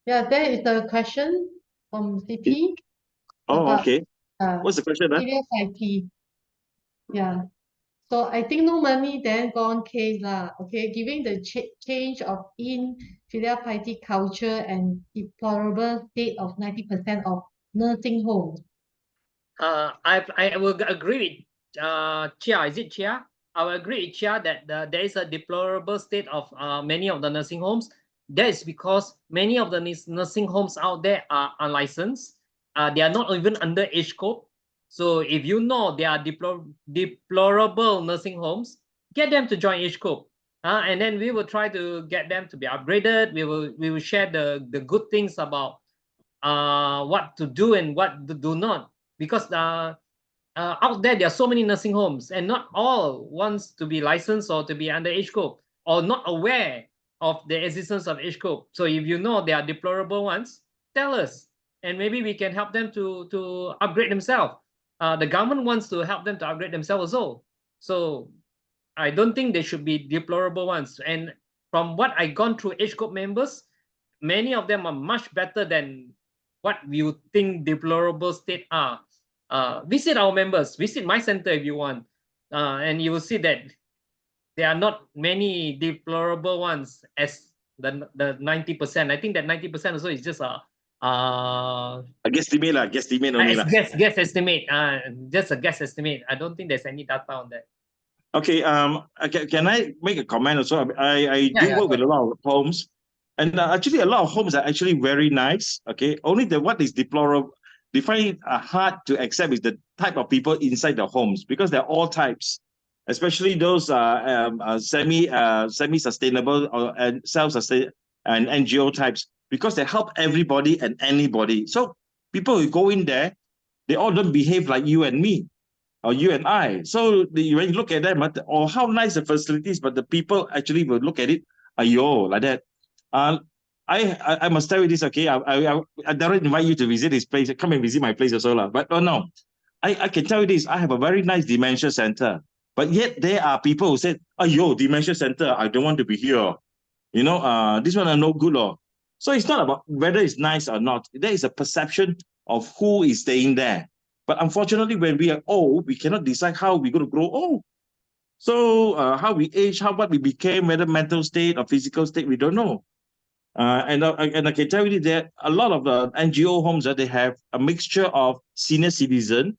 Yeah, there is a question from CP Oh, about okay. What's the question? filial piety. Yeah. So I think no money then gone case lah. Okay, given the change of filial piety culture and deplorable state of 90% of nursing homes. I will agree with Chia. Is it Chia? I will agree with Chia that there is a deplorable state of many of the nursing homes. That is because many of the nursing homes out there are unlicensed. They are not even under age code. So if you know there are deplorable nursing homes, get them to join age code. And then we will try to get them to be upgraded. We will share the good things about what to do and what to do not, because out there are so many nursing homes and not all wants to be licensed or to be under age code or not aware of the existence of age group. So if you know there are deplorable ones, tell us, and maybe we can help them to upgrade themselves. The government wants to help them to upgrade themselves also. So I don't think they should be deplorable ones. And from what I gone through age group members, many of them are much better than what you think deplorable state are. Visit our members, visit my center if you want, and you will see that there are not many deplorable ones as the 90%. I think that 90% also is just a guesstimate lah, guesstimate only lah. guess estimate. Just a guess estimate. I don't think there's any data on that. Okay, can I make a comment also? I do work with a lot of homes, and actually a lot of homes are actually very nice. Okay, only what is deplorable, they find it hard to accept is the type of people inside the homes, because they're all types, especially those semi-sustainable or self-sustainable and NGO types, because they help everybody and anybody. So people who go in there, they all don't behave like you and me, or you and I. So when you look at them, or how nice the facilities, but the people actually will look at it, ayo, like that. I must tell you this, okay? I don't invite you to visit his place. Come and visit my place also, lah. But no, I can tell you this. I have a very nice dementia center, but yet there are people who said, ayo, dementia center, I don't want to be here. You know, this one are no good, law. So it's not about whether it's nice or not. There is a perception of who is staying there. But unfortunately, when we are old, we cannot decide how we're going to grow old. So how we age, what we became, whether mental state or physical state, we don't know. And I can tell you that a lot of the NGO homes, they have a mixture of senior citizen.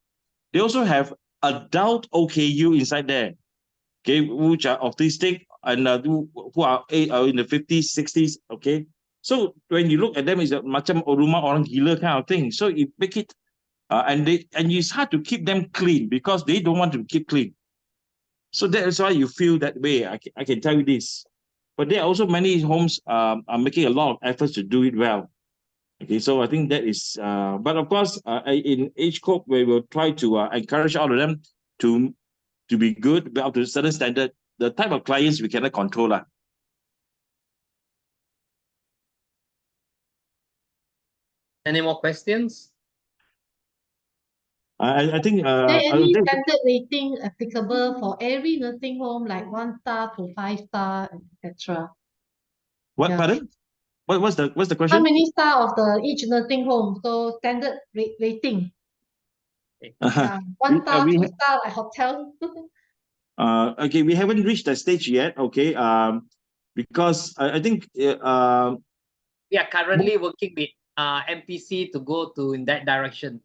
They also have adult OKU inside there, okay, which are autistic and who are in the 50s, 60s, okay. So when you look at them, it's a macam rumah orang gila kind of thing. So you make it, and it's hard to keep them clean because they don't want to keep clean. So that's why you feel that way. I can tell you this. But there are also many homes are making a lot of efforts to do it well. Okay, so I think that is, but of course, in age group, we will try to encourage all of them to be good, but up to a certain standard. The type of clients we cannot control. Any more questions? I think. Is there any standard rating applicable for every nursing home, like 1 star to 5 star, etc.? What, Yeah. pardon? What's the How question? many star of each nursing home? So standard rating. Yeah, 1 star, 2 star, like hotel. Okay, we haven't reached that stage yet. Okay, because I think we are currently working with MPC to go in that direction.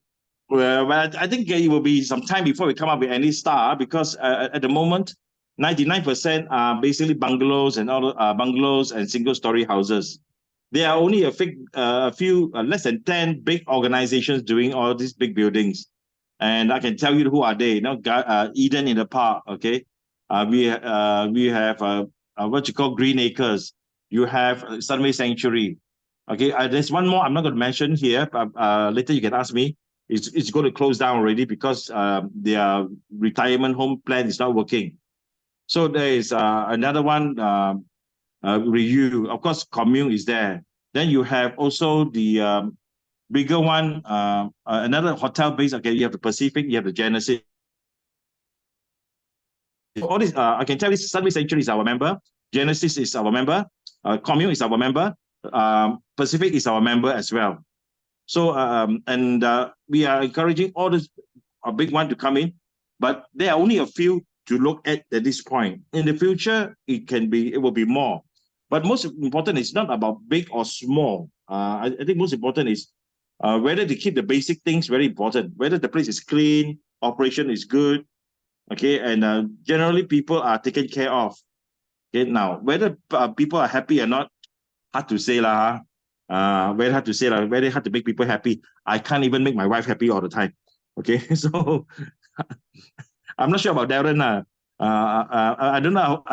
Well, I think it will be some time before we come up with any star, because at the moment, 99% are basically bungalows and all bungalows and single-story houses. There are only a few less than 10 big organizations doing all these big buildings, and I can tell you who are they. You know, Eden in the Park. Okay, we have what you call Green Acres. You have Sunway Sanctuary. Okay, there's one more I'm not going to mention here. Later you can ask me. It's going to close down already because their retirement home plan is not working. So there is another one, Review. Of course, Commune is there. Then you have also the bigger one, another hotel base. Okay, you have the Pacific, you have the Genesis. All this, I can tell you, Sunway Sanctuary is our member. Genesis is our member. Commune is our member. Pacific is our member as well. So, we are encouraging all this big one to come in, but there are only a few to look at this point. In the future, it will be more. But most important is not about big or small. I think most important is whether they keep the basic things very important, whether the place is clean, operation is good, okay, and generally people are taken care of. Okay, now whether people are happy or not, hard to say lah. Very hard to say, very hard to make people happy. I can't even make my wife happy all the time. Okay, so I'm not sure about Darren. I don't know.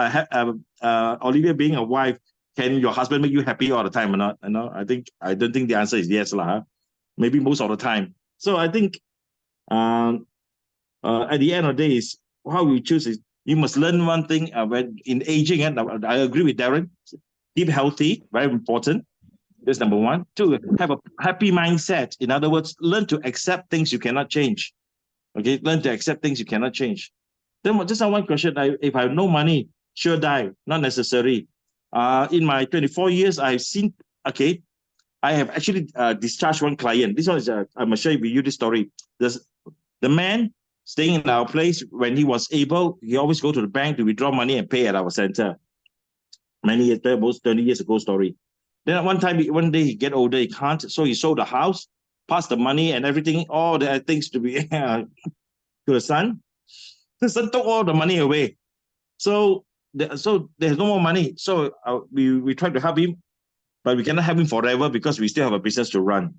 Olivia, being a wife, can your husband make you happy all the time or not? I don't think the answer is yes lah. Maybe most of the time. So I think at the end of the day is how we choose is you must learn one thing when in aging. And I agree with Darren. keep healthy, very important. That's number one. Two, have a happy mindset. In other words, learn to accept things you cannot change. Okay, learn to accept things you cannot change. Then just one question: if I have no money, sure die. Not necessary. In my 24 years, I've seen. Okay, I have actually discharged one client. This one is I'm gonna share with you this story. The man staying in our place, when he was able, he always go to the bank to withdraw money and pay at our center. Many years, almost 30 years ago story. Then one day he get older, he can't, so he sold the house, passed the money and everything, all the things to be to the son. The son took all the money away. So there's no more money. So we tried to help him, but we cannot help him forever because we still have a business to run.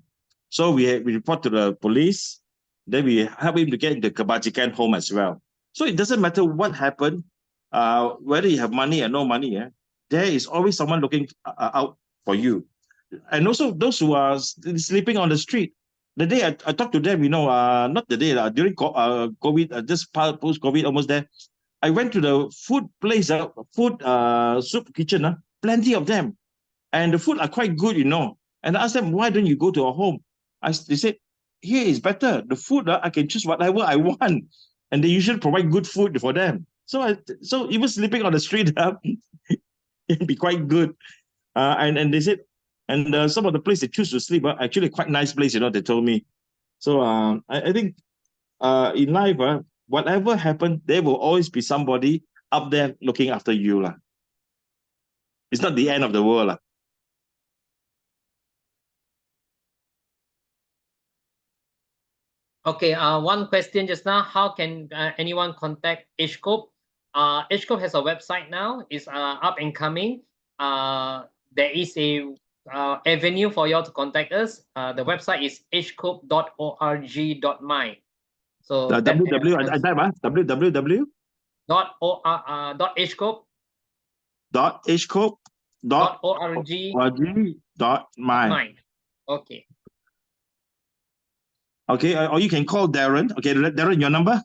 So we report to the police. Then we help him to get into Kebajikan home as well. So it doesn't matter what happened, whether you have money or no money. There is always someone looking out for you. And also those who are sleeping on the street. The day I talked to them, not the day, during COVID, just post-COVID, almost there. I went to the food place, soup kitchen, plenty of them. And the food are quite good, And I asked them, why don't you go to a home? They said, here is better. The food, I can choose whatever I want. And they usually provide good food for them. So even sleeping on the street, it'd be quite good. And they said, and some of the place they choose to sleep are actually quite nice place, they told me. So I think in life, whatever happened, there will always be somebody up there looking after you. It's not the end of the world. Okay, one question just now. How can anyone contact HCOP? HCOP has a website now. It's up and coming. There is a avenue for you all to contact us. The website is hcope.org.my. So www. .hcope.org.my. Okay. Okay, or you can call Darren. Okay, Darren, your number?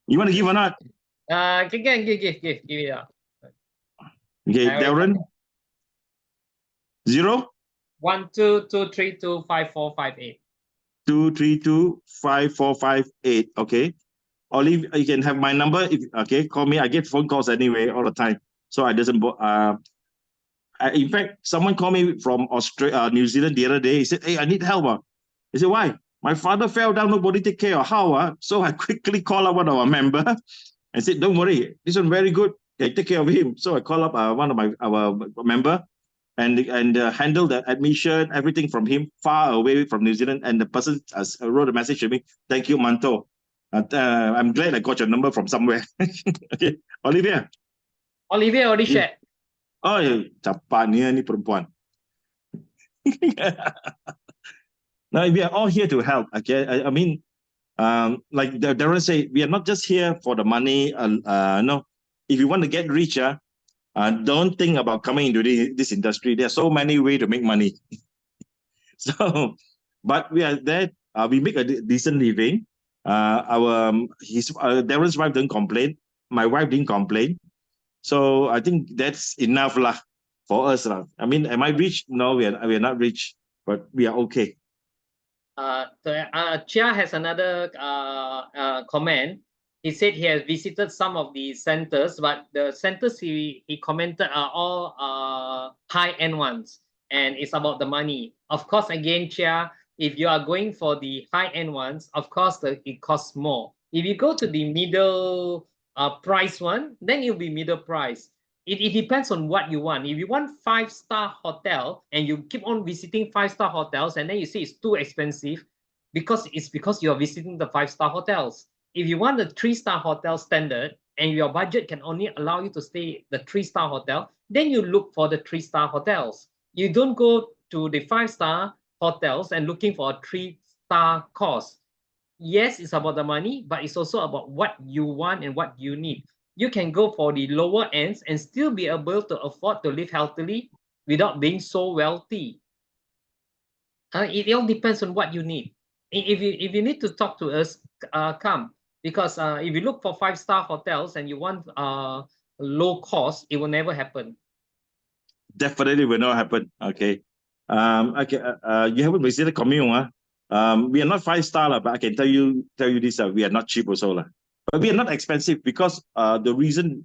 You want to give or not? Give it up. Okay, Darren. 0 1 2 232 5458. 232-5458. Okay. Olive, you can have my number. Call me. I get phone calls anyway all the time. So I doesn't. In fact, someone called me from Australia, New Zealand the other day. He said, "Hey, I need help." He said, "Why? My father fell down. Nobody take care of how?" So I quickly call up one of our member and said, "Don't worry, this one very good. Okay, take care of him." So I call up one of our member and handle the admission, everything from him, far away from New Zealand. And the person wrote a message to me. "Thank you, Manto. I'm glad I got your number from somewhere." Okay, Olivia. Olivia already shared. Oh, cepat ni perempuan. Now we are all here to help. Okay, I mean, like Darren said, we are not just here for the money. No, if you want to get richer, don't think about coming into this industry. There are so many ways to make money. So, but we are there. We make a decent living. Darren's wife didn't complain. My wife didn't complain. So I think that's enough for us. I mean, am I rich? No, we are not rich, but we are okay. Chia has another comment. He said he has visited some of the centers, but the centers he commented are all high-end ones, and it's about the money. Of course, again, Chia, if you are going for the high-end ones, of course, it costs more. If you go to the middle price one, then it'll be middle price. It depends on what you want. If you want 5-star hotel and you keep on visiting 5-star hotels and then you say it's too expensive, because you are visiting the 5-star hotels. If you want the 3-star hotel standard and your budget can only allow you to stay the 3-star hotel, then you look for the 3-star hotels. You don't go to the 5-star hotels and looking for a 3-star course. Yes, it's about the money, but it's also about what you want and what you need. You can go for the lower ends and still be able to afford to live healthily without being so wealthy. It all depends on what you need. If you need to talk to us, come. Because if you look for 5-star hotels and you want low cost, it will never happen. definitely will not happen. Okay. Okay. You haven't visited commune, huh? We are not 5-star, but I can tell you this. We are not cheap also, but we are not expensive because the reason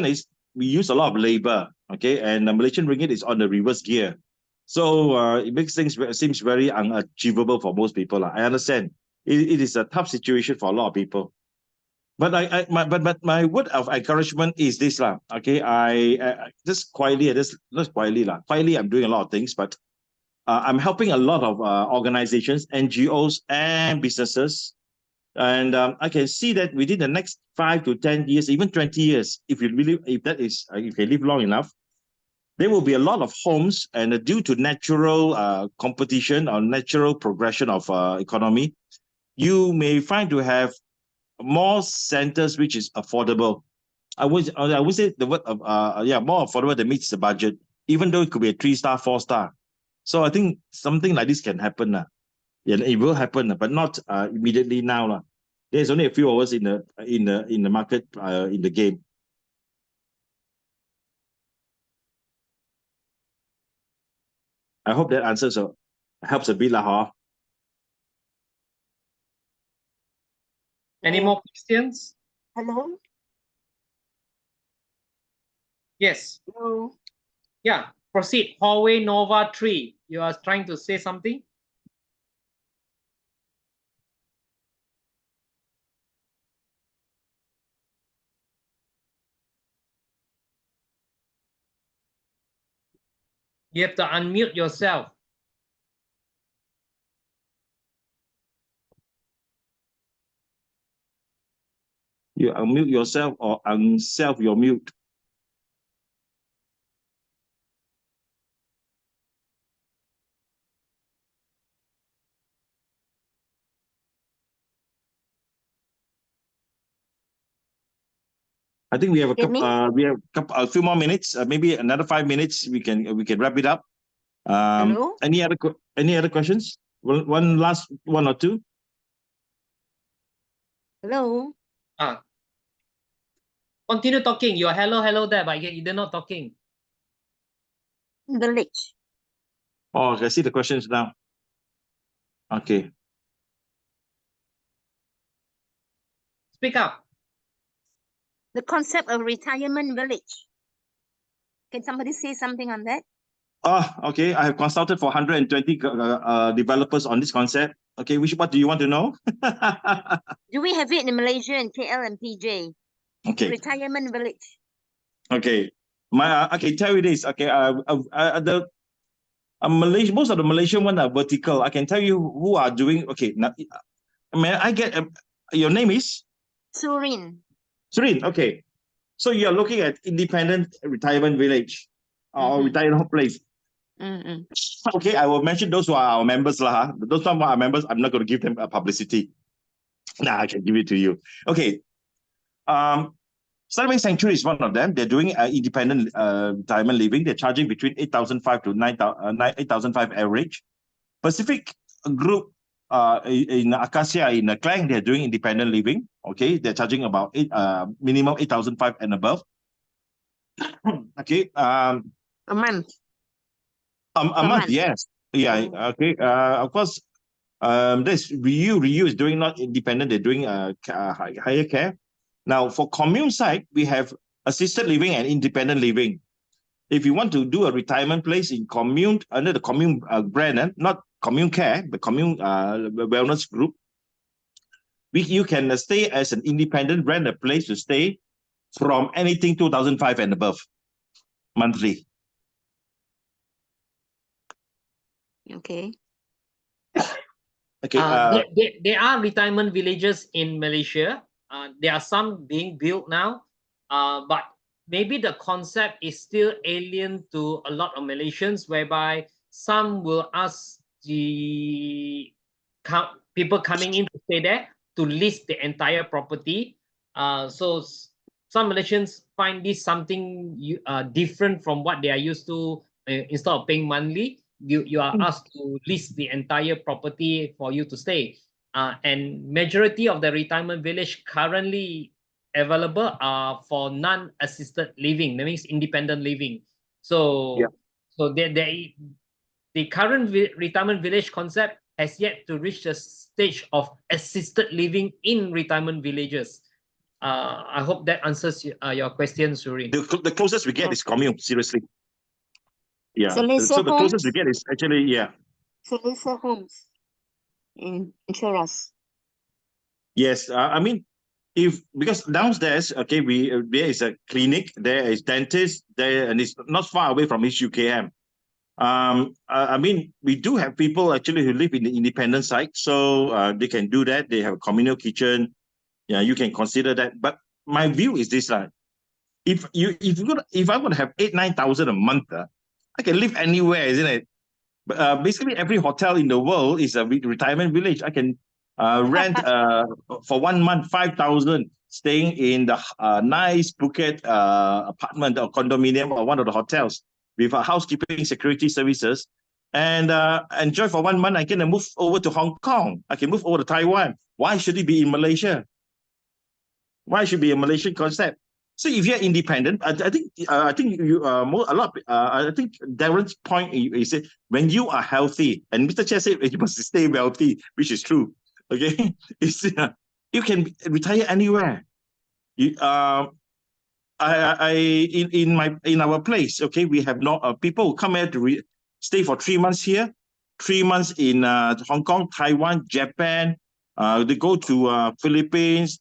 is we use a lot of labor. Okay, and the Malaysian ringgit is on the reverse gear, so it makes things seems very unachievable for most people. I understand it is a tough situation for a lot of people. But my word of encouragement is this lah. Okay, I just quietly, just quietly lah. Quietly, I'm doing a lot of things, but I'm helping a lot of organizations, NGOs, and businesses, and I can see that within the next 5 to 10 years, even 20 years, if you live long enough, there will be a lot of homes, and due to natural competition or natural progression of economy, you may find to have more centers which is affordable. I would say the word of more affordable that meets the budget, even though it could be a 3-star, 4-star. So I think something like this can happen. Yeah, it will happen, but not immediately now. There's only a few hours in the market in the game. I hope that answers helps a bit lah. Any more questions? Hello? Yes. Hello? Yeah, proceed. Huawei Nova 3. You are trying to say something? You have to unmute yourself. You unmute yourself or unself your mute. I think we have a few more minutes, maybe another 5 minutes. We can wrap it up. Hello? Any other questions? One last one or two. Hello? Continue talking. You're hello there, but you're not talking. Village. Oh, I see the questions now. Okay. Speak up. The concept of retirement village. Can somebody say something on that? Okay. I have consulted for 120 developers on this concept. Okay, what do you want to know? Do we have it in Malaysia and KL and PJ? Okay. Retirement village. Okay. I can tell you this. Okay. Most of the Malaysian one are vertical. I can tell you who are doing. Okay. Now, may I get your name is Surin. Surin. Okay. So you are looking at independent retirement village or retirement place. Okay, I will mention those who are our members lah. Those who are our members, I'm not going to give them publicity. Nah, I can give it to you. Okay. Starving Sanctuary is one of them. They're doing independent retirement living. They're charging between 8,500 to 8,500 average. Pacific Group in Acacia in Klang, they're doing independent living. Okay, they're charging about minimum 8,500 and above. Okay. A month. A month, yes. Yeah. Okay. Of course. This Ryu is doing not independent. They're doing higher care. Now, for commune side, we have assisted living and independent living. If you want to do a retirement place in commune, under the commune brand, not commune care, but commune wellness group, you can stay as an independent brand, a place to stay from anything 2,500 and above monthly. Okay. Okay. There are retirement villages in Malaysia. There are some being built now, but maybe the concept is still alien to a lot of Malaysians, whereby some will ask the people coming in to stay there to lease the entire property. So some Malaysians find this something different from what they are used to. Instead of paying monthly, you are asked to lease the entire property for you to stay. And majority of the retirement village currently available are for non-assisted living, that means independent living. So, Yeah. so the current retirement village concept has yet to reach the stage of assisted living in retirement villages. I hope that answers your question, Surin. The closest we get is commune, seriously. Yeah. So Lisa So the closest we Homes? get is actually, yeah. So Lisa Homes in Cheras. Yes. I mean, because downstairs, okay, there is a clinic, there is dentist, there, and it's not far away from HUKM. I mean, we do have people actually who live in the independent side, so they can do that. They have a communal kitchen. Yeah, you can consider that. But my view is this: if I'm gonna have 8,000-9,000 a month, I can live anywhere, isn't it? Basically, every hotel in the world is a retirement village. I can rent for 1 month 5,000, staying in the nice Phuket apartment or condominium or one of the hotels with housekeeping, security services, and enjoy for 1 month. I can move over to Hong Kong. I can move over to Taiwan. Why should it be in Malaysia? Why should it be a Malaysian concept? So if you're independent, I think you a lot. I think Darren's point is that when you are healthy, and Mr. Chair said you must stay wealthy, which is true. Okay, you can retire anywhere. In our place, okay, we have people who come here to stay for 3 months here, 3 months in Hong Kong, Taiwan, Japan. They go to Philippines.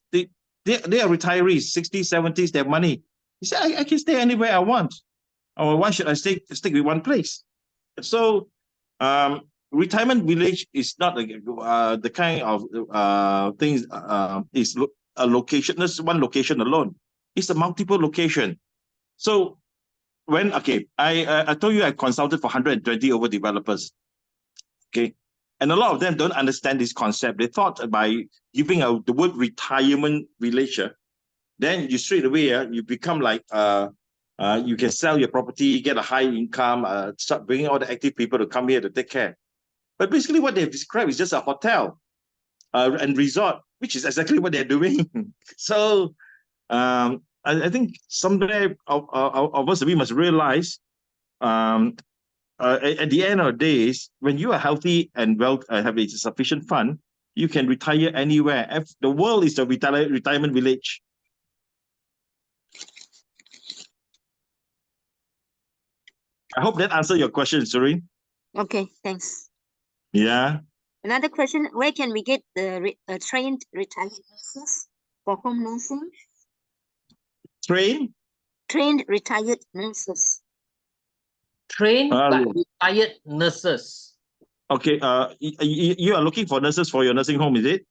They are retirees, 60s, 70s, they have money. You say, I can stay anywhere I want. Or why should I stick with one place? So retirement village is not the kind of things is a location, that's one location alone. It's a multiple location. So I told you I consulted for 120 over developers. Okay. And a lot of them don't understand this concept. They thought by giving the word retirement village, then you straight away you become like you can sell your property, get a high income, start bringing all the active people to come here to take care. But basically what they've described is just a hotel and resort, which is exactly what they're doing. So I think someday of us, we must realize at the end of the days, when you are healthy and have a sufficient fund, you can retire anywhere. The world is a retirement village. I hope that answered your question, Surin. Okay, thanks. Yeah. Another question, where can we get the trained retired nurses for home nursing? Trained retired nurses. Trained but retired nurses. Okay. You are looking for nurses for your nursing home, is it?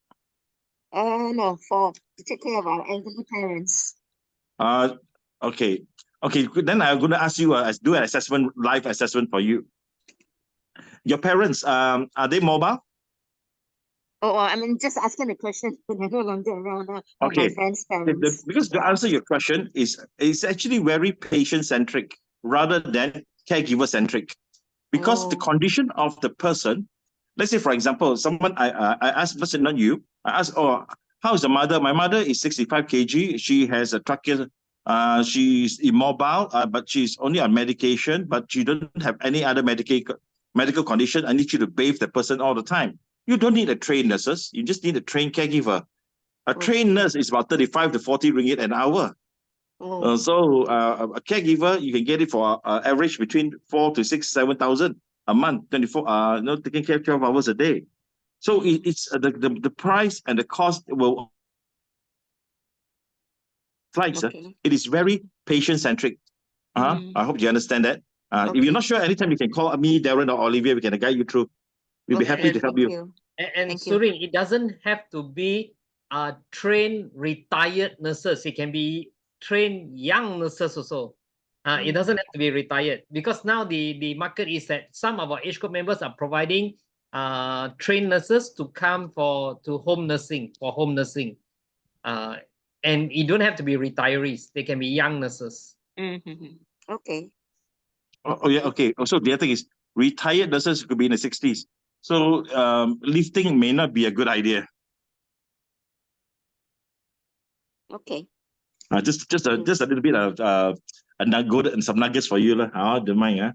No, to take care of our elderly parents. Okay. Okay. Then I'm going to ask you do an assessment, live assessment for you. Your parents, are they mobile? Oh, I mean, just asking the question. They're no longer around now. Okay. My friend's parents. Because to answer your question is actually very patient-centric rather than caregiver-centric. Because the condition of the person, let's say, for example, someone I asked, listen, not you, I asked, oh, how's the mother? My mother is 65 kg. She has a trachea. She's immobile, but she's only on medication, but she doesn't have any other medical condition. I need you to bathe the person all the time. You don't need a trained nurses. You just need a trained caregiver. A trained nurse is about 35 to 40 ringgit an hour. So a caregiver, you can get it for average between 4 to 6, 7,000 a month, 24, taking care of 12 hours a day. So it's the price and the cost will flights. It is very patient-centric. I hope you understand that. If you're not sure, anytime you can call me, Darren, or Olivia. We can guide you through. We'll be happy to help you. And Surin, it doesn't have to be trained retired nurses. It can be trained young nurses also. It doesn't have to be retired, because now the market is that some of our age group members are providing trained nurses to come to home nursing, for home nursing. And you don't have to be retirees. They can be young nurses. Okay. Oh yeah, okay. Also, the other thing is retired nurses could be in the 60s. So lifting may not be a good idea. Okay. Just a little bit of some nuggets for you lah. Don't mind.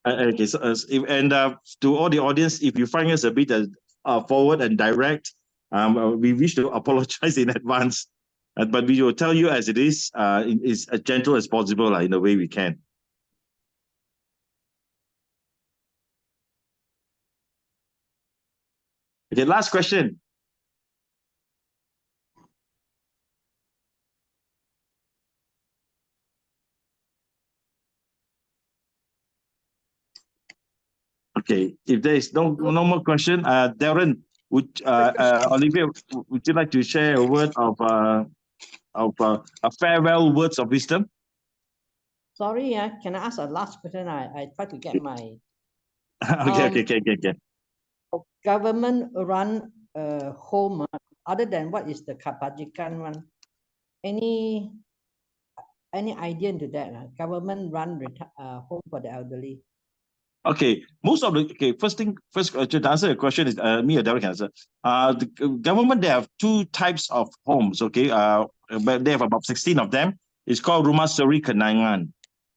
Okay, so to all the audience, if you find us a bit forward and direct, we wish to apologize in advance. But we will tell you as it is as gentle as possible in the way we can. Okay, last question. Okay, if there is no more question, Darren, Olivia, would you like to share a word of a farewell words of wisdom? Sorry, can I ask a last question? I try to get my Okay. government run home other than what is the Kebajikan one. Any idea into that? Government run home for the elderly. Okay, first to answer your question is me or Derek can answer. The government, they have two types of homes. Okay, but they have about 16 of them. It's called Rumah Seri Kenangan,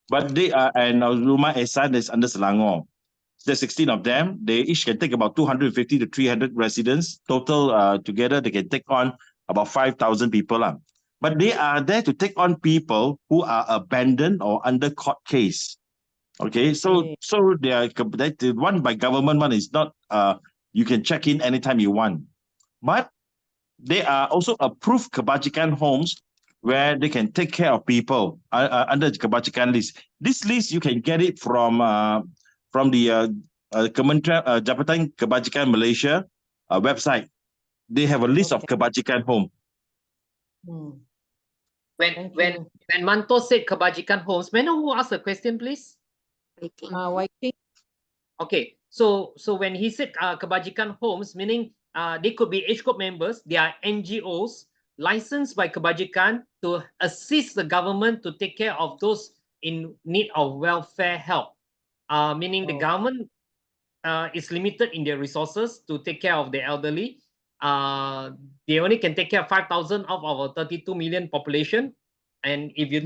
but they are and Rumah Ehsan is under Selangor. There's 16 of them. They each can take about 250 to 300 residents total. Together, they can take on about 5,000 people. But they are there to take on people who are abandoned or under court case. Okay, so they are the one by government one is not you can check in anytime you want, but they are also approved Kebajikan homes where they can take care of people under the Kebajikan list. This list you can get it from the Kementerian Jabatan Kebajikan Malaysia website. They have a list of Kebajikan home. When Manto said Kebajikan homes, may I know who asked the question, please? Waiting. Okay, so when he said Kebajikan homes, meaning they could be age group members, they are NGOs licensed by Kebajikan to assist the government to take care of those in need of welfare help. Meaning the government is limited in their resources to take care of the elderly. They only can take care of 5,000 of our 32 million population. And if you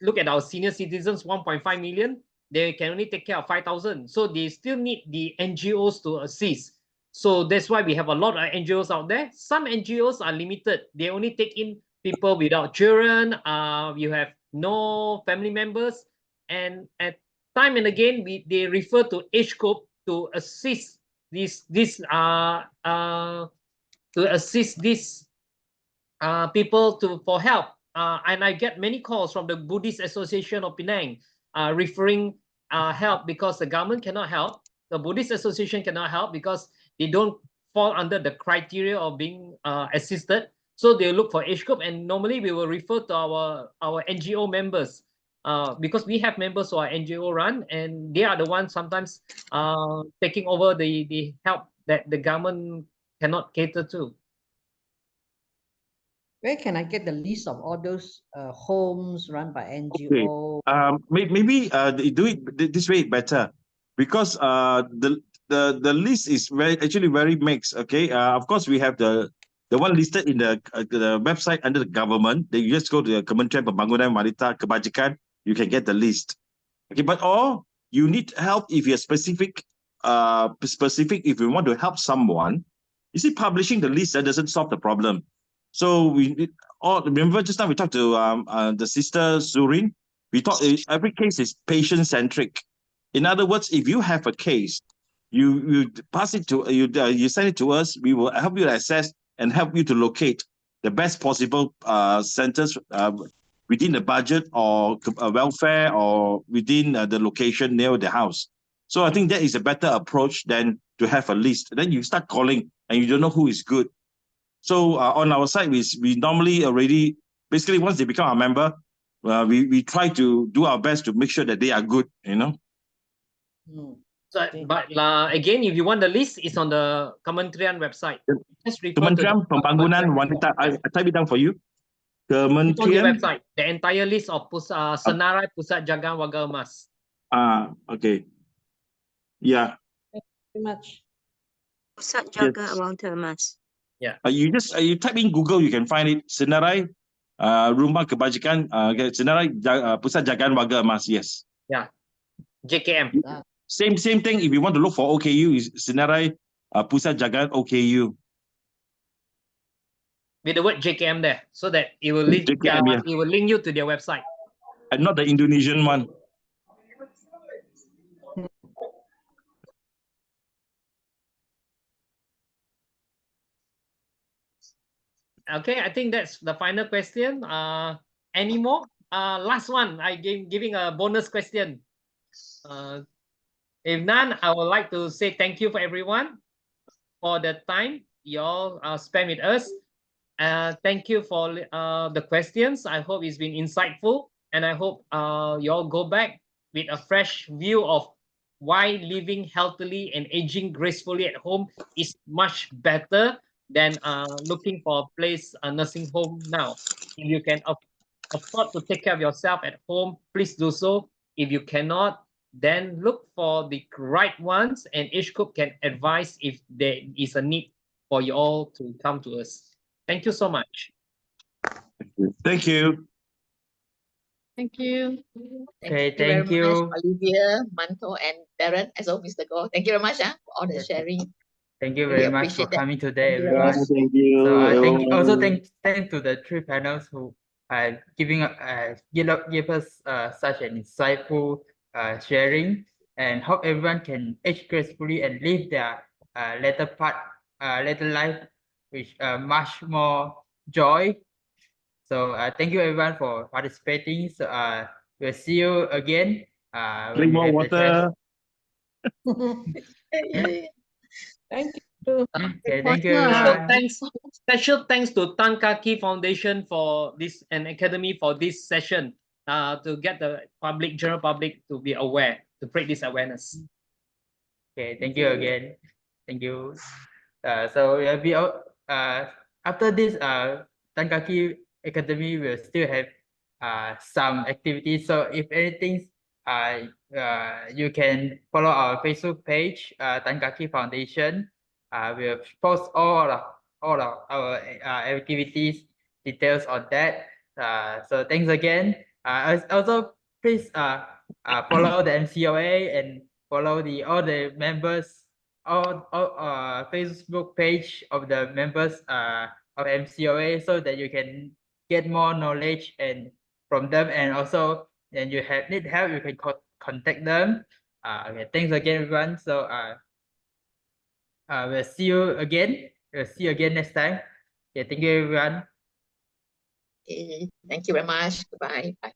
look at our senior citizens, 1.5 million, they can only take care of 5,000. So they still need the NGOs to assist. So that's why we have a lot of NGOs out there. Some NGOs are limited. They only take in people without children. You have no family members. And at time and again, they refer to age group to assist these people for help. And I get many calls from the Buddhist Association of Penang referring help because the government cannot help. The Buddhist Association cannot help because they don't fall under the criteria of being assisted. So they look for age group, and normally we will refer to our NGO members because we have members who are NGO run, and they are the ones sometimes taking over the help that the government cannot cater to. Where can I get the list of all those homes run by NGO? Okay. Maybe do it this way better, because the list is very mixed. Okay. Of course, we have the one listed in the website under the government. Then you just go to the Kementerian Pembangunan Wanita Kebajikan. You can get the list. Okay, but you need help if you're specific. If you want to help someone, you see, publishing the list that doesn't solve the problem. So remember just now we talked to the sister Zurin. We thought every case is patient centric. In other words, if you have a case, you pass it to you send it to us. We will help you assess and help you to locate the best possible centers within the budget or welfare or within the location near the house. So I think that is a better approach than to have a list. Then you start calling and you don't know who is good. So on our side, we normally already, basically once they become a member, we try to do our best to make sure that they are good, So, but again, if you want the list, it's on the Kementerian website. Just refer Kementerian Pembangunan Wanita. I type it down for you. Kementerian website, the entire list of Senarai Pusat Jagaan Warga Emas. Okay. Yeah. Thank you very much. Pusat Jagaan Warga Emas. Yeah. You type in Google, you can find it. Senarai Rumah Kebajikan Senarai Pusat Jagaan Warga Emas. Yes. JKM. Same thing. If you want to look for OKU, is Senarai Pusat Jagaan OKU. With the word JKM there, so that it will link. JKM, yeah. It will link you to their website. And not the Indonesian one. Okay, I think that's the final question. Any more? Last one. Giving a bonus question. If none, I would like to say thank you for everyone for the time you all spent with us. Thank you for the questions. I hope it's been insightful, and I hope you all go back with a fresh view of why living healthily and aging gracefully at home is much better than looking for a place, a nursing home now. If you can afford to take care of yourself at home, please do so. If you cannot, then look for the right ones, and each group can advise if there is a need for you all to come to us. Thank you so much. Thank you. Thank you. Okay, Thank you very thank much, you. Olivia, Manto, and Darren, as well, Mr. Goh. Thank you very much for all the Yes. sharing. Thank you Really very much for appreciate that. coming today, Thank you very everyone. much. Thank you. So also everyone. thanks to the three panels who are give us such an insightful sharing, and hope everyone can age gracefully and live their later life with much more joy. So thank you everyone for participating. So we'll see you again Drink when we more have the chance. water. Thank you. Okay, thank you Awesome. everyone. Special thanks to TKK Foundation for this, and Academy for this session, to get the general public to be aware, to create this awareness. Okay, thank you again. Thank you. So after this TKK Academy will still have some activities. So if anything, you can follow our Facebook page, TKK Foundation. We'll post all of our activities details on that. So thanks again. Also please follow the MCOA and follow all the members, all Facebook page of the members of MCOA, so that you can get more knowledge and from them, and also when you need help, you can contact them. Okay, thanks again everyone. So we'll see you again. We'll see you again next time. Okay, thank you everyone. Okay, thank you very much. Goodbye. Bye.